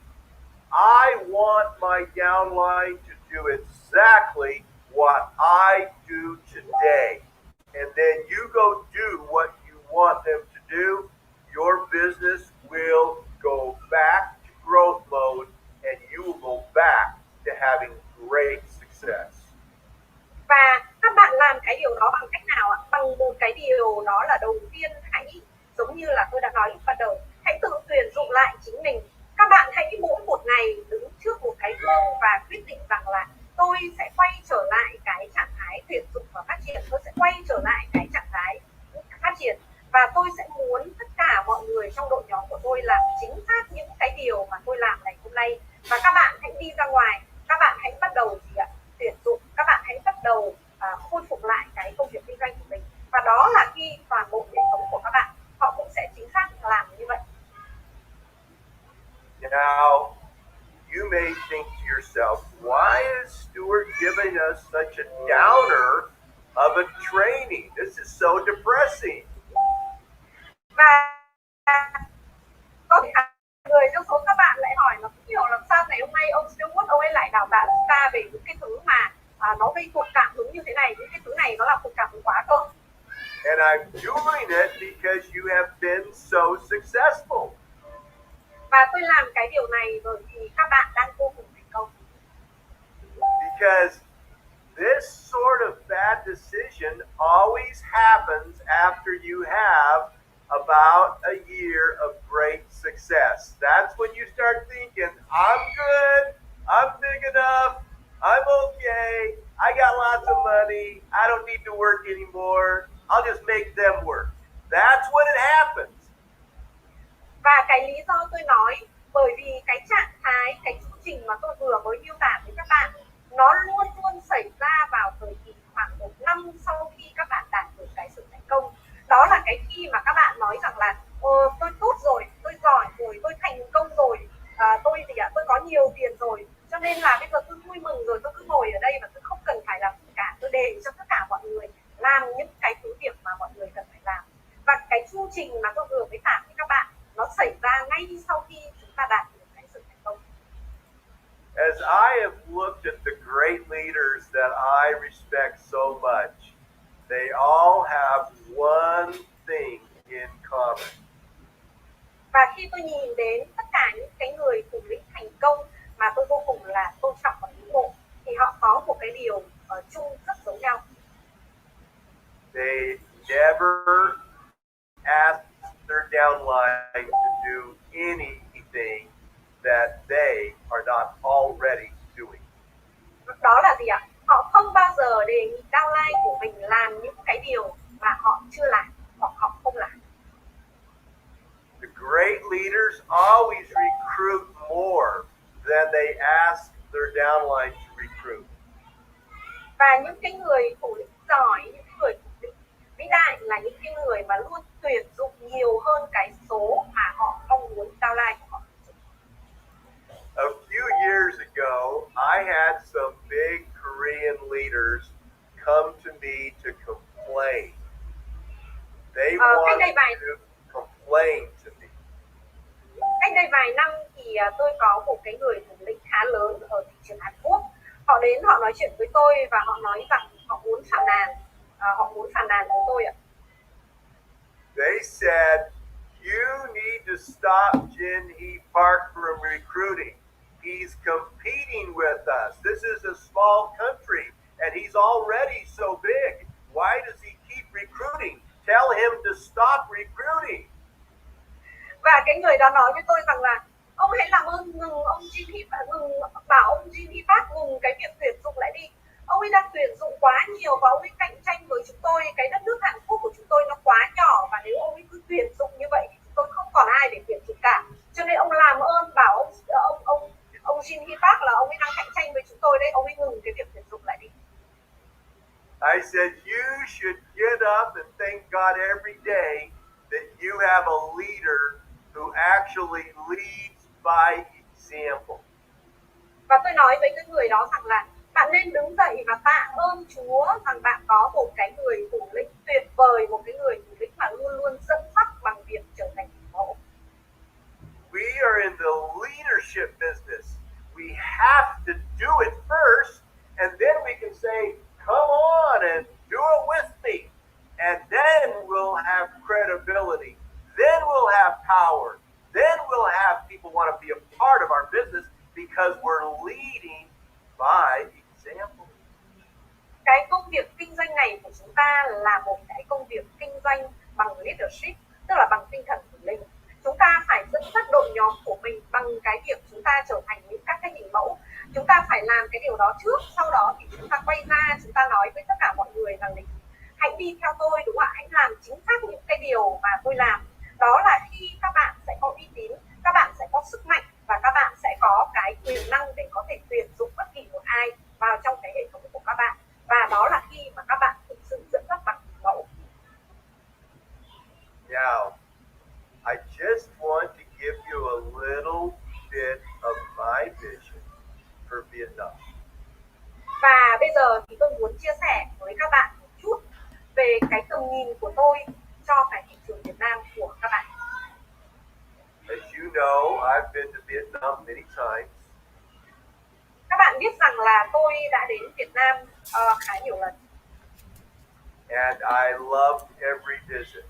I want my downline to do exactly what I do today. And then you go do what you want them to do, your business will go back to growth mode and you will go back to having great success. Và các bạn làm cái điều đó bằng cách nào ạ? Bằng một cái điều đó là đầu tiên hãy, giống như là tôi đã nói lúc ban đầu, hãy tự tuyển dụng lại chính mình. Các bạn hãy mỗi một ngày đứng trước một cái gương và quyết định rằng là tôi sẽ quay trở lại cái trạng thái tuyển dụng và phát triển, tôi sẽ quay trở lại cái trạng thái phát triển, và tôi sẽ muốn tất cả mọi người trong đội nhóm của tôi làm chính xác những cái điều mà tôi làm ngày hôm nay. Và các bạn hãy đi ra ngoài, các bạn hãy bắt đầu gì ạ? Tuyển dụng, các bạn hãy bắt đầu khôi phục lại cái công việc kinh doanh của mình, và đó là khi toàn bộ hệ thống của các bạn họ cũng sẽ chính xác làm như vậy. Now, you may think to yourself, why is Stewart giving us such a downer of a training? This is so depressing. Và có thể người trong số các bạn lại hỏi là không hiểu làm sao ngày hôm nay ông Stewart ông ấy lại đào tạo chúng ta về những cái thứ mà nó gây cột cảm hứng như thế này, những cái thứ này nó là cột cảm hứng quá cơ. And I'm doing it because you have been so successful. Và tôi làm cái điều này bởi vì các bạn đang vô cùng thành công. Because this sort of bad decision always happens after you have about a year of great success. That's when you start thinking, I'm good, I'm big enough, I'm okay, I got lots of money, I don't need to work anymore, I'll just make them work. That's when it happens. Và cái lý do tôi nói, bởi vì cái trạng thái, cái chương trình mà tôi vừa mới miêu tả với các bạn, nó luôn luôn xảy ra vào thời kỳ khoảng 1 năm sau khi các bạn đạt được cái sự thành công. Đó là cái khi mà các bạn nói rằng là tôi tốt rồi, tôi giỏi rồi, tôi thành công rồi, tôi có nhiều tiền rồi, cho nên là bây giờ tôi vui mừng rồi, tôi cứ ngồi ở đây và tôi không cần phải làm gì cả, tôi để cho tất cả mọi người làm những cái thứ việc mà mọi người cần phải làm. Và cái chu trình mà tôi vừa mới tả với các bạn, nó xảy ra ngay sau khi chúng ta đạt được cái sự thành công. As I have looked at the great leaders that I respect so much, they all have one thing in common. Và khi tôi nhìn đến tất cả những cái người thủ lĩnh thành công mà tôi vô cùng là tôn trọng và ngưỡng mộ, thì họ có một cái điều chung rất giống nhau. They never ask their downline to do anything that they are not already doing. Đó là gì ạ? Họ không bao giờ đề nghị downline của mình làm những cái điều mà họ chưa làm hoặc họ không làm. The great leaders always recruit more than they ask their downline to recruit. Và những cái người thủ lĩnh giỏi, những cái người thủ lĩnh vĩ đại là những cái người mà luôn tuyển dụng nhiều hơn cái số mà họ mong muốn downline của họ. They Cách wanted đây vài to complain to me. cách đây vài năm thì tôi có một cái người thủ lĩnh khá lớn ở thị trường Hàn Quốc. Họ đến họ nói chuyện với tôi và họ nói rằng họ muốn phàn nàn với tôi ạ. They said, you need to stop Jin Hee Park from recruiting. He's competing with us. This is a small country and he's already so big. Why does he keep recruiting? Tell him to stop recruiting. Và cái người đó nói với tôi rằng là ông hãy làm ơn bảo ông Jin Hee Park ngừng cái việc tuyển dụng lại đi. Ông ấy đang tuyển dụng quá nhiều và ông ấy cạnh tranh với chúng tôi. Cái đất nước Hàn Quốc của chúng tôi nó quá nhỏ và nếu ông ấy cứ tuyển dụng như vậy thì chúng tôi không còn ai để tuyển dụng cả. Cho nên ông làm ơn bảo ông Jin Hee Park là ông ấy đang cạnh tranh với chúng tôi đấy, ông ấy ngừng cái việc tuyển dụng lại đi. I said, you should get up and thank God every day that you have a leader who actually leads by example. Và tôi nói với cái người đó rằng là bạn nên đứng dậy và tạ ơn Chúa rằng bạn có một cái người thủ lĩnh tuyệt vời, một cái người thủ lĩnh mà luôn luôn dẫn dắt bằng việc trở thành hình mẫu. We are in the leadership business. We have to do it first, and then we can say, come on and do it with me. And then we'll have credibility. Then we'll have power. Then we'll have people want to be a part of our business because we're leading by example. Cái công việc kinh doanh này của chúng ta là một cái công việc kinh doanh bằng leadership, tức là bằng tinh thần thủ lĩnh. Chúng ta phải dẫn dắt đội nhóm của mình bằng cái việc chúng ta trở thành những các cái hình mẫu. Chúng ta phải làm cái điều đó trước, sau đó thì chúng ta quay ra, chúng ta nói với tất cả mọi người rằng hãy đi theo tôi, đúng không ạ? Hãy làm chính xác những cái điều mà tôi làm. Đó là khi các bạn sẽ có uy tín, các bạn sẽ có sức mạnh và các bạn sẽ có cái quyền năng để có thể tuyển dụng bất kỳ một ai vào trong cái hệ thống của các bạn. Và đó là khi mà các bạn thực sự dẫn dắt bằng hình mẫu. Now, I just want to give you a little bit of my vision for Vietnam. Và bây giờ thì tôi muốn chia sẻ với các bạn một chút về cái tầm nhìn của tôi cho cái thị trường Việt Nam của các bạn. As you know, I've been to Vietnam many times. Các bạn biết rằng là tôi đã đến Việt Nam khá nhiều lần. And I loved every visit.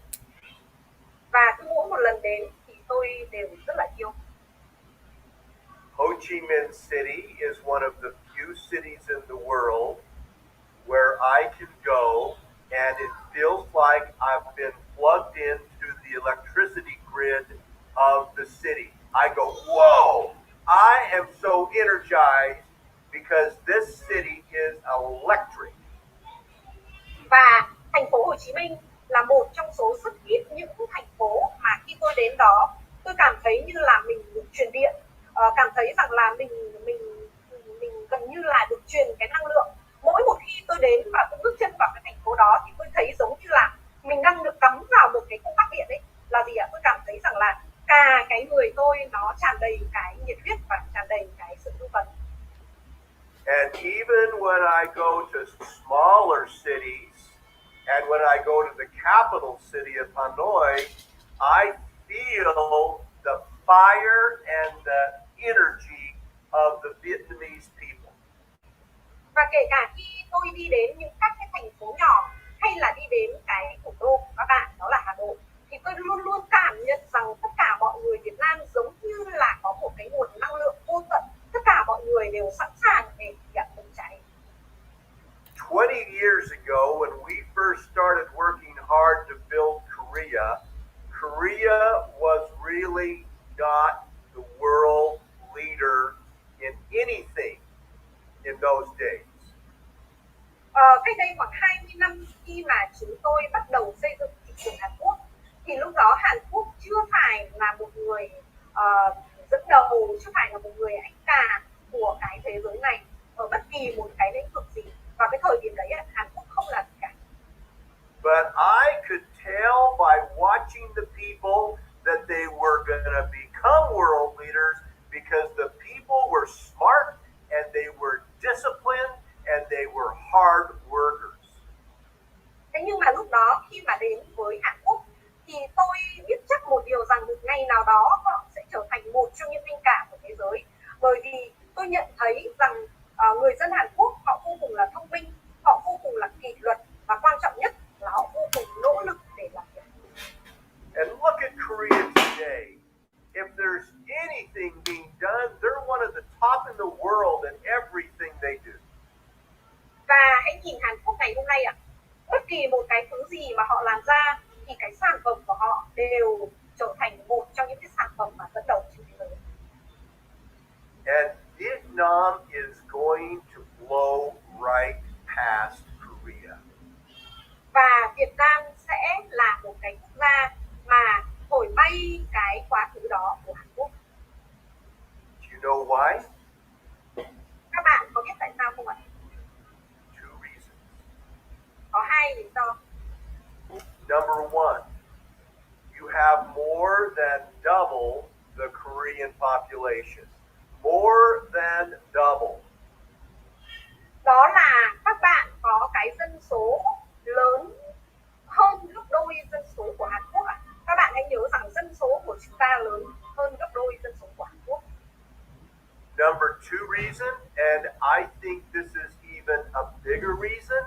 Và cứ mỗi một lần đến thì tôi đều rất là yêu. Ho Chi Minh City is one of the few cities in the world where I can go and it feels like I've been plugged into the electricity grid of the city. I go, whoa, I am so energized because this city is electric. Và thành phố Hồ Chí Minh là một trong số rất ít những thành phố mà khi tôi đến đó, tôi cảm thấy như là mình được truyền điện, cảm thấy rằng là mình gần như là được truyền cái năng lượng. Mỗi một khi tôi đến và tôi bước chân vào cái thành phố đó thì tôi thấy giống như là mình đang được cắm vào một cái công tắc điện ấy. Là gì ạ? Tôi cảm thấy rằng là cả cái người tôi nó tràn đầy cái nhiệt huyết và tràn đầy cái sự hưng phấn. And even when I go to smaller cities, and when I go to the capital city of Hanoi, I feel the fire and the energy of the Vietnamese people. Và kể cả khi tôi đi đến những các cái thành phố nhỏ hay là đi đến cái thủ đô của các bạn, đó là Hà Nội, thì tôi luôn luôn cảm nhận rằng tất cả mọi người Việt Nam giống như là có một cái nguồn năng lượng vô tận. Tất cả mọi người đều sẵn sàng để nhận bùng cháy. 20 years ago, when we first started working hard to build Korea, Korea was really not the world leader in anything in those days. Cách đây khoảng 20 năm khi mà chúng tôi bắt đầu xây dựng thị trường Hàn Quốc, thì lúc đó Hàn Quốc chưa phải là một người dẫn đầu, chưa phải là một người anh cả của cái thế giới này ở bất kỳ một cái lĩnh vực gì. Và cái thời điểm đấy Hàn Quốc không là gì cả. But I could tell by watching the people that they were going to become world leaders because the people were smart and they were disciplined and they were hard workers. Thế nhưng mà lúc đó khi mà đến với Hàn Quốc gì mà họ làm ra thì cái sản phẩm của họ đều trở thành một trong những cái sản phẩm mà dẫn đầu trên thế giới. And Vietnam is going to blow right past Korea. Và Việt Nam sẽ là một cái quốc gia mà thổi bay cái quá khứ đó của Hàn Quốc. Do you know why? Các bạn có biết tại sao không ạ? Two reasons. Có hai lý do. Number one, you have more than double the Korean population. More than double. Đó là các bạn có cái dân số lớn hơn gấp đôi dân số của Hàn Quốc ạ. Các bạn hãy nhớ rằng dân số của chúng ta lớn hơn gấp đôi dân số của Hàn Quốc. Number two reason, and I think this is even a bigger reason,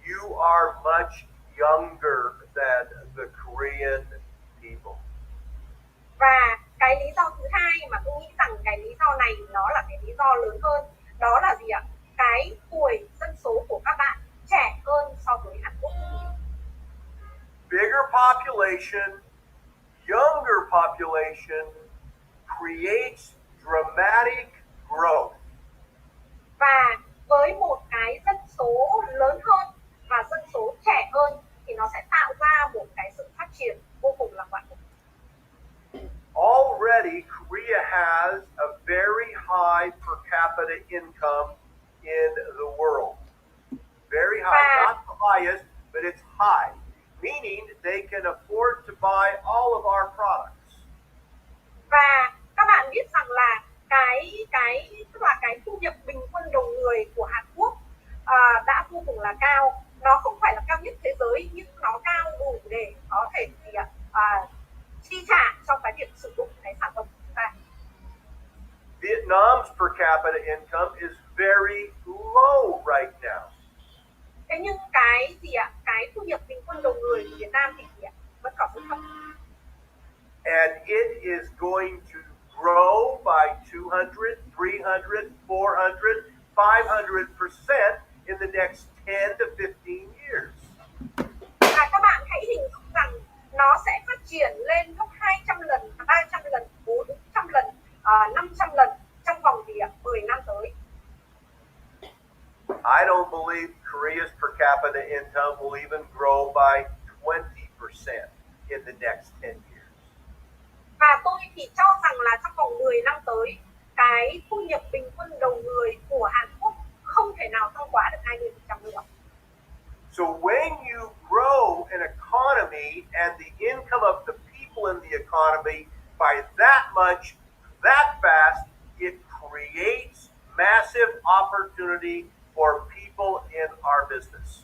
you are much younger than the Korean people. Và cái lý do thứ hai mà tôi nghĩ rằng cái lý do này nó là cái lý do lớn hơn, đó là gì ạ? Cái tuổi dân số của các bạn trẻ hơn so với Hàn Quốc rất nhiều. Bigger population, younger population creates dramatic growth. Và với một cái dân số lớn hơn và dân số trẻ hơn thì nó sẽ tạo ra một cái sự phát triển vô cùng là ngoạn mục. Already, Korea has a very high per capita income in the world. Very high, not the highest, but it's high, meaning they can afford to buy all of our products. Và các bạn biết rằng là tức là cái thu nhập bình quân đầu người của Hàn Quốc đã vô cùng là cao. Nó không phải là cao nhất thế giới nhưng nó cao đủ để có thể chi trả trong cái việc sử dụng cái sản phẩm của chúng ta. Vietnam's per capita income is very low right now. Thế nhưng cái cái thu nhập bình quân đầu người của Việt Nam thì vẫn còn rất thấp. And it is going to grow by 200, 300, 400, 500% in the next 10 to 15 years. Và các bạn hãy hình dung rằng nó sẽ phát triển lên gấp 200 lần, 300 lần, 400 lần, 500 lần trong vòng 10 năm tới. I don't believe Korea's per capita income will even grow by 20% in the next 10 years. Và tôi thì cho rằng là trong vòng 10 năm tới, cái thu nhập bình quân đầu người của Hàn Quốc không thể nào tăng quá được 20% nữa. So when you grow an economy and the income of the people in the economy by that much, that fast, it creates massive opportunity for people in our business.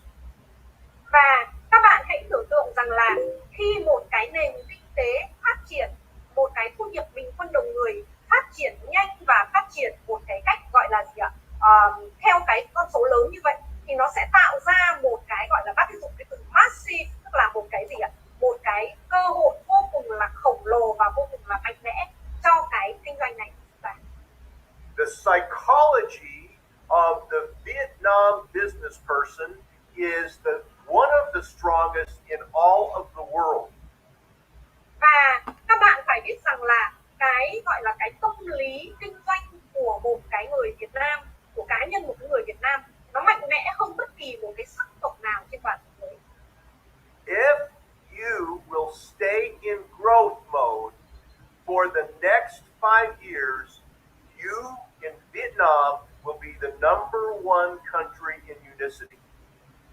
Và các bạn hãy tưởng tượng rằng là khi một cái nền kinh tế phát triển, một cái thu nhập bình quân đầu người phát triển nhanh và phát triển một cái cách gọi là gì ạ? Theo cái con số lớn như vậy thì nó sẽ tạo ra một cái gọi là bác sử dụng cái từ massive, tức là một cái gì ạ? Một cái cơ hội vô cùng là khổng lồ và vô cùng là mạnh mẽ cho cái kinh doanh này của chúng ta. The psychology of the Vietnam business person is one of the strongest in all of the world. Và các bạn phải biết rằng là cái gọi là cái tâm lý kinh doanh của một cái người Việt Nam, của cá nhân một người Việt Nam, nó mạnh mẽ hơn bất kỳ một cái sắc tộc nào trên toàn thế giới. If you will stay in growth mode for the next 5 years, you in Vietnam will be the number one country in Unicity.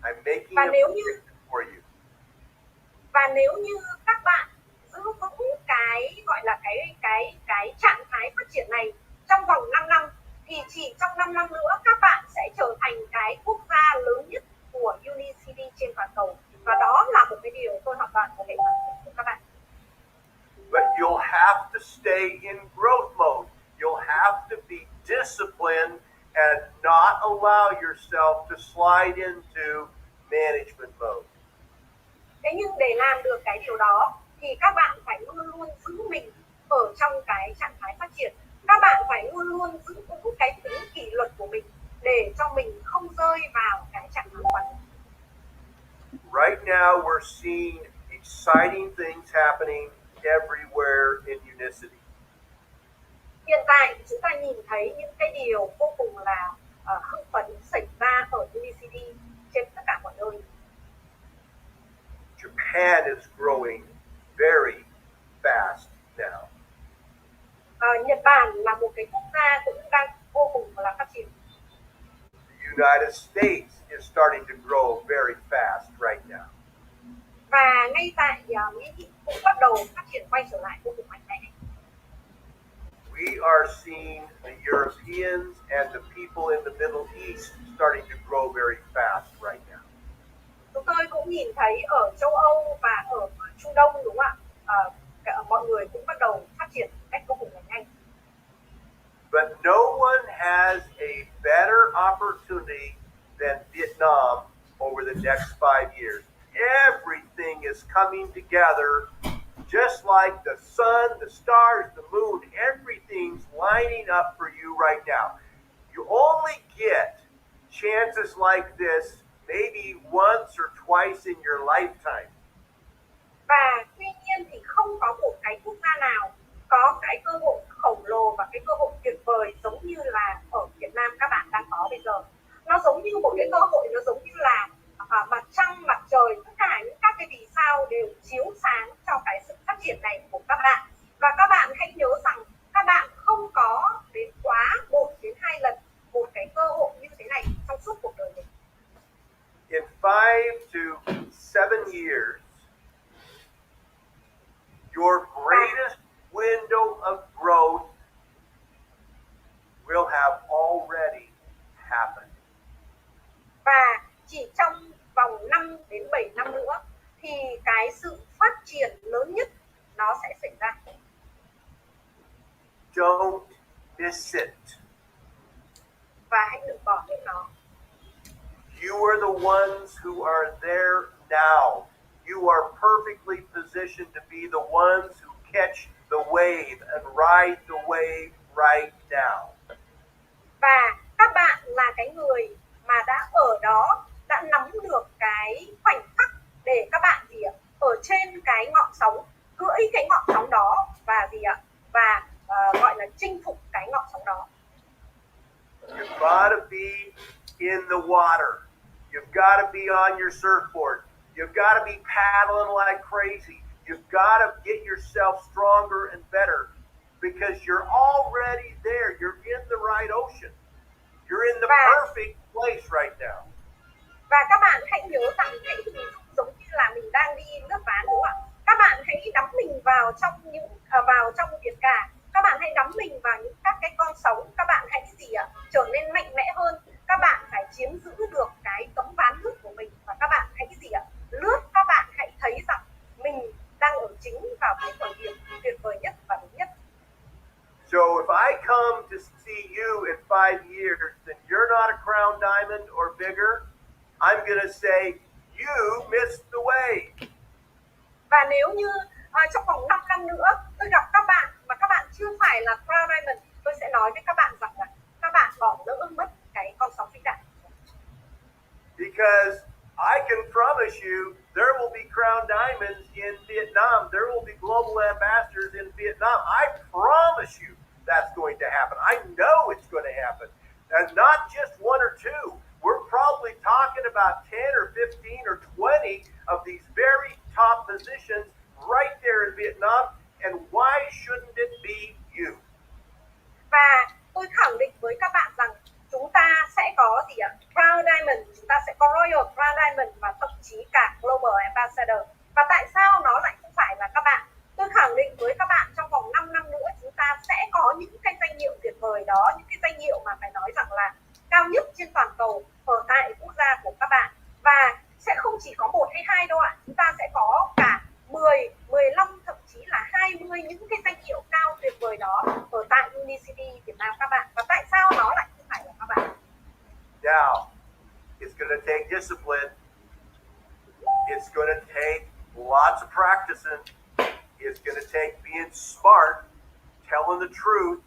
I'm making a prediction for you. Và nếu như các bạn giữ vững cái gọi là cái trạng thái phát triển này trong vòng 5 năm thì chỉ trong 5 năm nữa các bạn sẽ trở thành cái quốc gia lớn nhất của Unicity trên toàn cầu, và đó là một cái điều tôi hoàn toàn có thể nói với các bạn. But you'll have to stay in growth mode. You'll have to be disciplined and not allow yourself to slide into management mode. Thế nhưng để làm được cái điều đó thì các bạn phải luôn luôn giữ mình ở trong cái trạng thái phát triển. Các bạn phải luôn luôn giữ vững cái tính kỷ luật của mình để cho mình không rơi vào cái trạng thái quản lý. Right now we're seeing exciting things happening everywhere in Unicity. Hiện tại chúng ta nhìn thấy những cái điều vô cùng là hưng phấn xảy ra ở Unicity trên tất cả mọi nơi. Japan is growing very fast now. Nhật Bản là một cái quốc gia cũng đang vô cùng là phát triển. The United States is starting to grow very fast right now. Và ngay tại Mỹ cũng bắt đầu phát triển quay trở lại vô cùng mạnh mẽ. We are seeing the Europeans and the people in the Middle East starting to grow very fast right now. Chúng tôi cũng nhìn thấy ở châu Âu và ở Trung Đông, đúng không ạ? Mọi người cũng bắt đầu phát triển một cách vô cùng là nhanh. But no one has a better opportunity than Vietnam over the next 5 years. Everything is coming together just like the sun, the stars, the moon, everything's lining up for you right now. You only get chances like this maybe once or twice in your lifetime. Và tuy nhiên thì không có một cái quốc gia nào có cái cơ hội khổng lồ và cái cơ hội tuyệt vời giống như là ở Việt Nam các bạn đang có bây giờ. Nó giống như một cái cơ hội, nó giống như là mặt trăng, mặt trời, tất cả những các cái vì sao đều chiếu sáng cho cái sự phát triển này của các bạn. Và các bạn hãy nhớ rằng các bạn không có đến quá 1 đến 2 lần một cái cơ hội như thế này trong suốt cuộc đời mình. In 5 to 7 years, your greatest window of growth will have already happened. Và chỉ trong vòng 5 đến 7 năm nữa thì cái sự phát triển lớn nhất nó sẽ xảy ra. Don't miss it. Và hãy đừng bỏ lỡ nó. You are the ones who are there now. You are perfectly positioned to be the ones who catch the wave and ride the wave right now. Và các bạn là cái người mà đã ở đó, đã nắm được cái khoảnh khắc để các bạn gì ạ? Ở trên cái ngọn sóng, cưỡi cái ngọn sóng đó và gì ạ? Và gọi là chinh phục cái ngọn sóng đó. You've got to be in the water. You've got to be on your surfboard. You've got to be paddling like crazy. You've got to get yourself stronger and better because you're already there. You're in the right ocean. You're in the perfect place right now. Và các bạn hãy nhớ rằng hãy hình dung giống như là mình đang đi lướt ván, đúng không ạ? Các bạn hãy đắm mình vào trong biển cả. Các bạn hãy đắm mình vào những các cái con sóng. Các bạn hãy gì ạ? Trở nên mạnh mẽ hơn. Các bạn phải chiếm giữ được cái tấm ván lướt của mình và các bạn hãy gì ạ? Lướt, các bạn hãy thấy rằng mình đang ở chính vào cái thời điểm tuyệt vời nhất và đúng nhất. So if I come to see you in 5 years and you're not a crown diamond or bigger, I'm going to say you missed the way. Và nếu như trong vòng 5 năm nữa tôi gặp các bạn mà các bạn chưa phải là crown diamond, tôi sẽ nói với các bạn rằng là các bạn bỏ lỡ mất cái con sóng vĩ đại. Because I can promise you there will be crown diamonds in Vietnam. There will be global ambassadors in Vietnam. I promise you that's going to happen. I know it's going to happen. And not just one or two. We're probably talking about 10 or 15 or 20 of these very top positions right there in Vietnam. And why shouldn't it be you? Và tôi khẳng định với các bạn rằng chúng ta sẽ có gì ạ? Crown Diamond, chúng ta sẽ có Royal Crown Diamond và thậm chí cả Global Ambassador. Và tại sao nó lại không phải là các bạn? Tôi khẳng định với các bạn trong vòng 5 năm nữa chúng ta sẽ có những cái danh hiệu tuyệt vời đó, những cái danh hiệu mà phải nói rằng là cao nhất trên toàn cầu ở tại quốc gia của các bạn. Và sẽ không chỉ có 1 hay 2 đâu ạ. Chúng ta sẽ có cả 10, 15, thậm chí là 20 những cái danh hiệu cao tuyệt vời đó ở tại Unicity Việt Nam các bạn. Và tại sao nó lại không phải là các bạn? Now, it's going to take discipline. It's going to take lots of practicing. It's going to take being smart, telling the truth,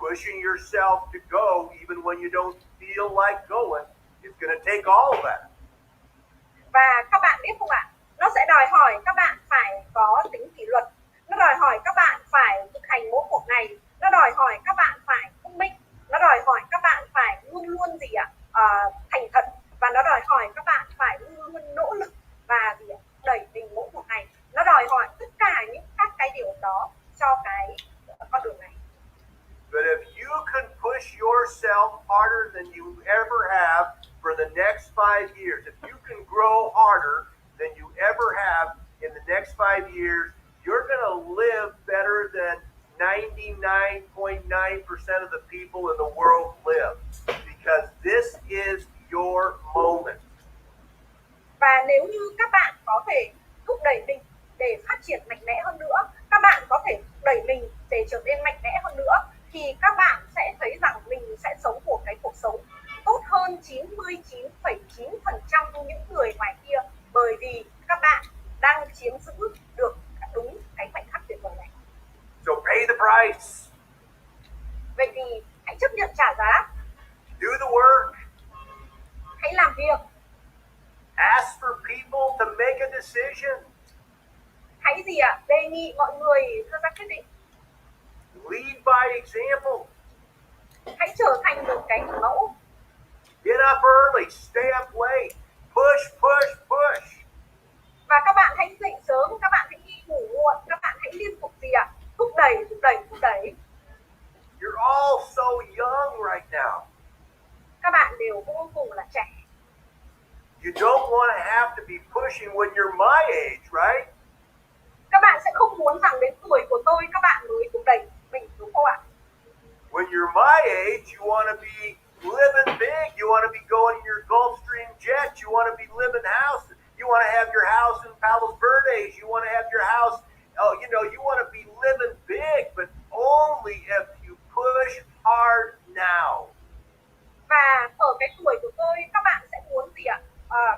pushing yourself to go even when you don't feel like going. It's going to take all of that. Và các bạn biết không ạ, nó sẽ đòi hỏi các bạn phải có tính kỷ luật, nó đòi hỏi các bạn phải thực hành mỗi một ngày, nó đòi hỏi các bạn phải thông minh, nó đòi hỏi các bạn phải luôn luôn gì ạ, thành thật, và nó đòi hỏi các bạn phải luôn luôn nỗ lực và gì ạ, đẩy mình mỗi một ngày. Nó đòi hỏi tất cả những các cái điều đó cho cái con đường này. But if you can push yourself harder than you ever have for the next 5 years, if you can grow harder than you ever have in the next 5 years, you're going to live better than 99.9% of the people in the world live, because this is your moment. Và nếu như các bạn có thể thúc đẩy mình để phát triển mạnh mẽ hơn nữa, các bạn có thể thúc đẩy mình để trở nên mạnh mẽ hơn nữa, thì các bạn sẽ thấy rằng mình sẽ sống một cái cuộc sống tốt hơn 99,9% những người ngoài kia, bởi vì các bạn đang chiếm giữ được đúng cái khoảnh khắc tuyệt vời này. So pay the price. Vậy thì hãy chấp nhận trả giá. Do the work. Hãy làm việc. Ask for people to make a decision. Hãy gì ạ? Đề nghị mọi người đưa ra quyết định. Lead by example. Hãy trở thành một cái hình mẫu. Get up early, stay up late. Push, push, push. Và các bạn hãy dậy sớm, các bạn hãy đi ngủ muộn, các bạn hãy liên tục gì ạ? Thúc đẩy, thúc đẩy, thúc đẩy. You're all so young right now. Các bạn đều vô cùng là trẻ. You don't want to have to be pushing when you're my age, right? Các bạn sẽ không muốn rằng đến tuổi của tôi các bạn mới thúc đẩy mình, đúng không ạ? When you're my age, you want to be living big. You want to be going in your Gulfstream jet. You want to be living house. You want to have your house in Palos Verdes. You want to have your house. Oh, you want to be living big, but only if you push hard now. Và ở cái tuổi của tôi, các bạn sẽ muốn gì ạ?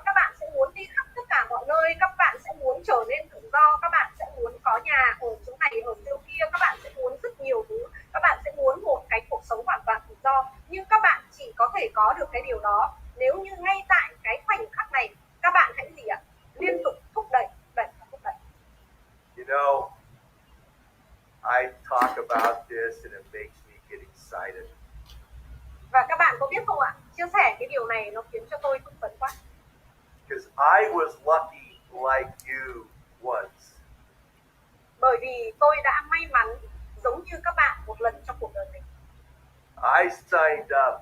Các bạn sẽ muốn đi khắp tất cả mọi nơi, các bạn sẽ muốn trở nên tự do, các bạn sẽ muốn có nhà ở chỗ này, ở chỗ kia, các bạn sẽ muốn rất nhiều thứ, các bạn sẽ muốn một cái cuộc sống hoàn toàn tự do. Nhưng các bạn chỉ có thể có được cái điều đó nếu như ngay tại cái khoảnh khắc này các bạn hãy gì ạ? Liên tục thúc đẩy, thúc đẩy. You know, I talk about this and it makes me get excited. Và các bạn có biết không ạ? Chia sẻ cái điều này nó khiến cho tôi hưng phấn quá. Because I was lucky like you once. Bởi vì tôi đã may mắn giống như các bạn một lần trong cuộc đời mình. I signed up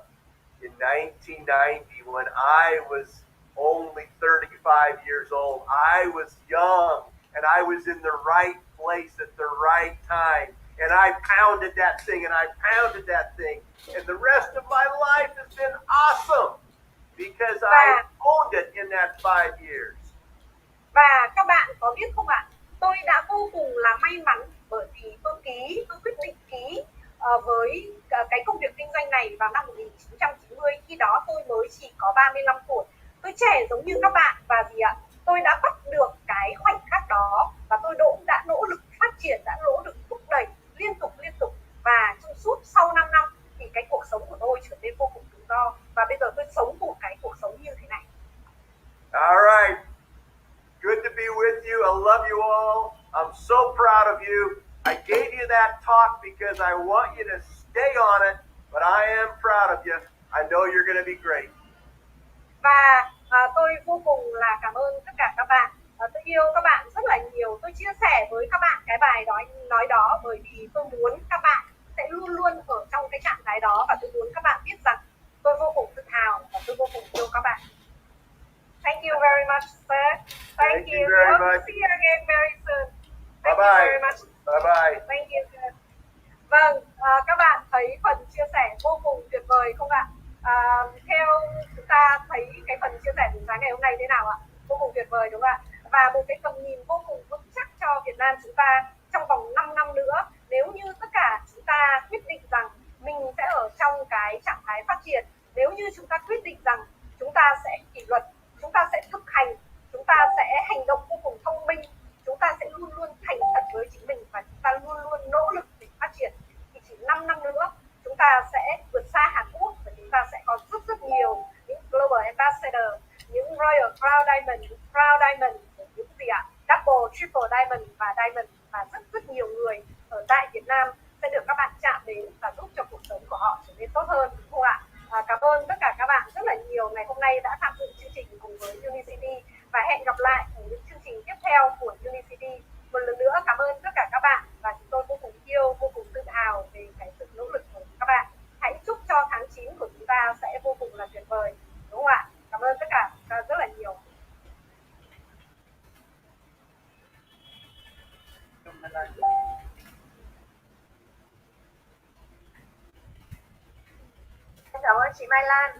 in 1990 when I was only 35 years old. I was young and I was in the right place at the right time. And I pounded that thing and I pounded that thing. And the rest of my life has been awesome because I owned it in that 5 years. Và các bạn có biết không ạ? Tôi đã vô cùng là may mắn bởi vì tôi quyết định ký với cái công việc kinh doanh này vào năm 1990. Khi đó tôi mới chỉ có 35 tuổi. Tôi trẻ giống như các bạn và gì ạ? Tôi đã bắt được cái khoảnh khắc đó và tôi đã nỗ lực phát triển, đã nỗ lực thúc đẩy liên tục. Và trong suốt sau 5 năm thì cái cuộc sống của tôi trở nên vô cùng tự do. Và bây giờ tôi sống một cái cuộc sống như thế này. All right. Good to be with you. I love you all. I'm so proud of you. I gave you that talk because I want you to stay on it, but I am proud of you. I know you're going to be great. Và tôi vô cùng là cảm ơn tất cả các bạn. Tôi yêu các bạn rất là nhiều. Tôi chia sẻ với các bạn cái bài nói đó bởi vì tôi muốn các bạn sẽ luôn luôn ở trong cái trạng thái đó, và tôi muốn các bạn biết rằng tôi vô cùng tự hào và tôi vô cùng yêu các bạn. Thank you very much, sir. Thank you very much. See you again very soon. Thank you very much. Bye bye. Thank you, sir. Vâng, các bạn thấy phần chia sẻ vô cùng tuyệt vời không ạ? Theo chúng ta thấy cái phần chia sẻ buổi sáng ngày hôm nay thế nào ạ? Vô cùng tuyệt vời đúng không ạ? Và một cái tầm nhìn vô cùng vững chắc cho Việt Nam chúng ta trong vòng 5 năm nữa. Nếu như tất cả chúng ta quyết định rằng mình sẽ ở trong cái trạng thái phát triển, nếu như chúng ta quyết định rằng chúng ta sẽ kỷ luật, chúng ta sẽ thực hành, chúng ta sẽ hành động vô cùng thông minh, chúng ta sẽ luôn luôn thành thật với chính mình và chúng ta luôn luôn nỗ lực để phát triển, thì chỉ 5 năm nữa chúng ta sẽ vượt xa Hàn Quốc và chúng ta sẽ có rất nhiều những Global Ambassador, những Royal Crown Diamond, double, triple diamond và diamond, và rất nhiều người ở tại Việt Nam sẽ được các bạn chạm đến và giúp cho cuộc sống của họ trở nên tốt hơn, đúng không ạ? Cảm ơn tất cả các bạn rất là nhiều ngày hôm nay đã tham dự chương trình cùng với Unicity, và hẹn gặp lại ở những chương trình tiếp theo của Unicity. Một lần nữa cảm ơn tất cả các bạn, và chúng tôi vô cùng yêu, vô cùng tự hào về cái sự nỗ lực của các bạn. Hãy chúc cho tháng 9 của chúng ta sẽ vô cùng là tuyệt vời, đúng không ạ? Cảm ơn tất cả rất là nhiều. Cảm ơn chị Mai Lan.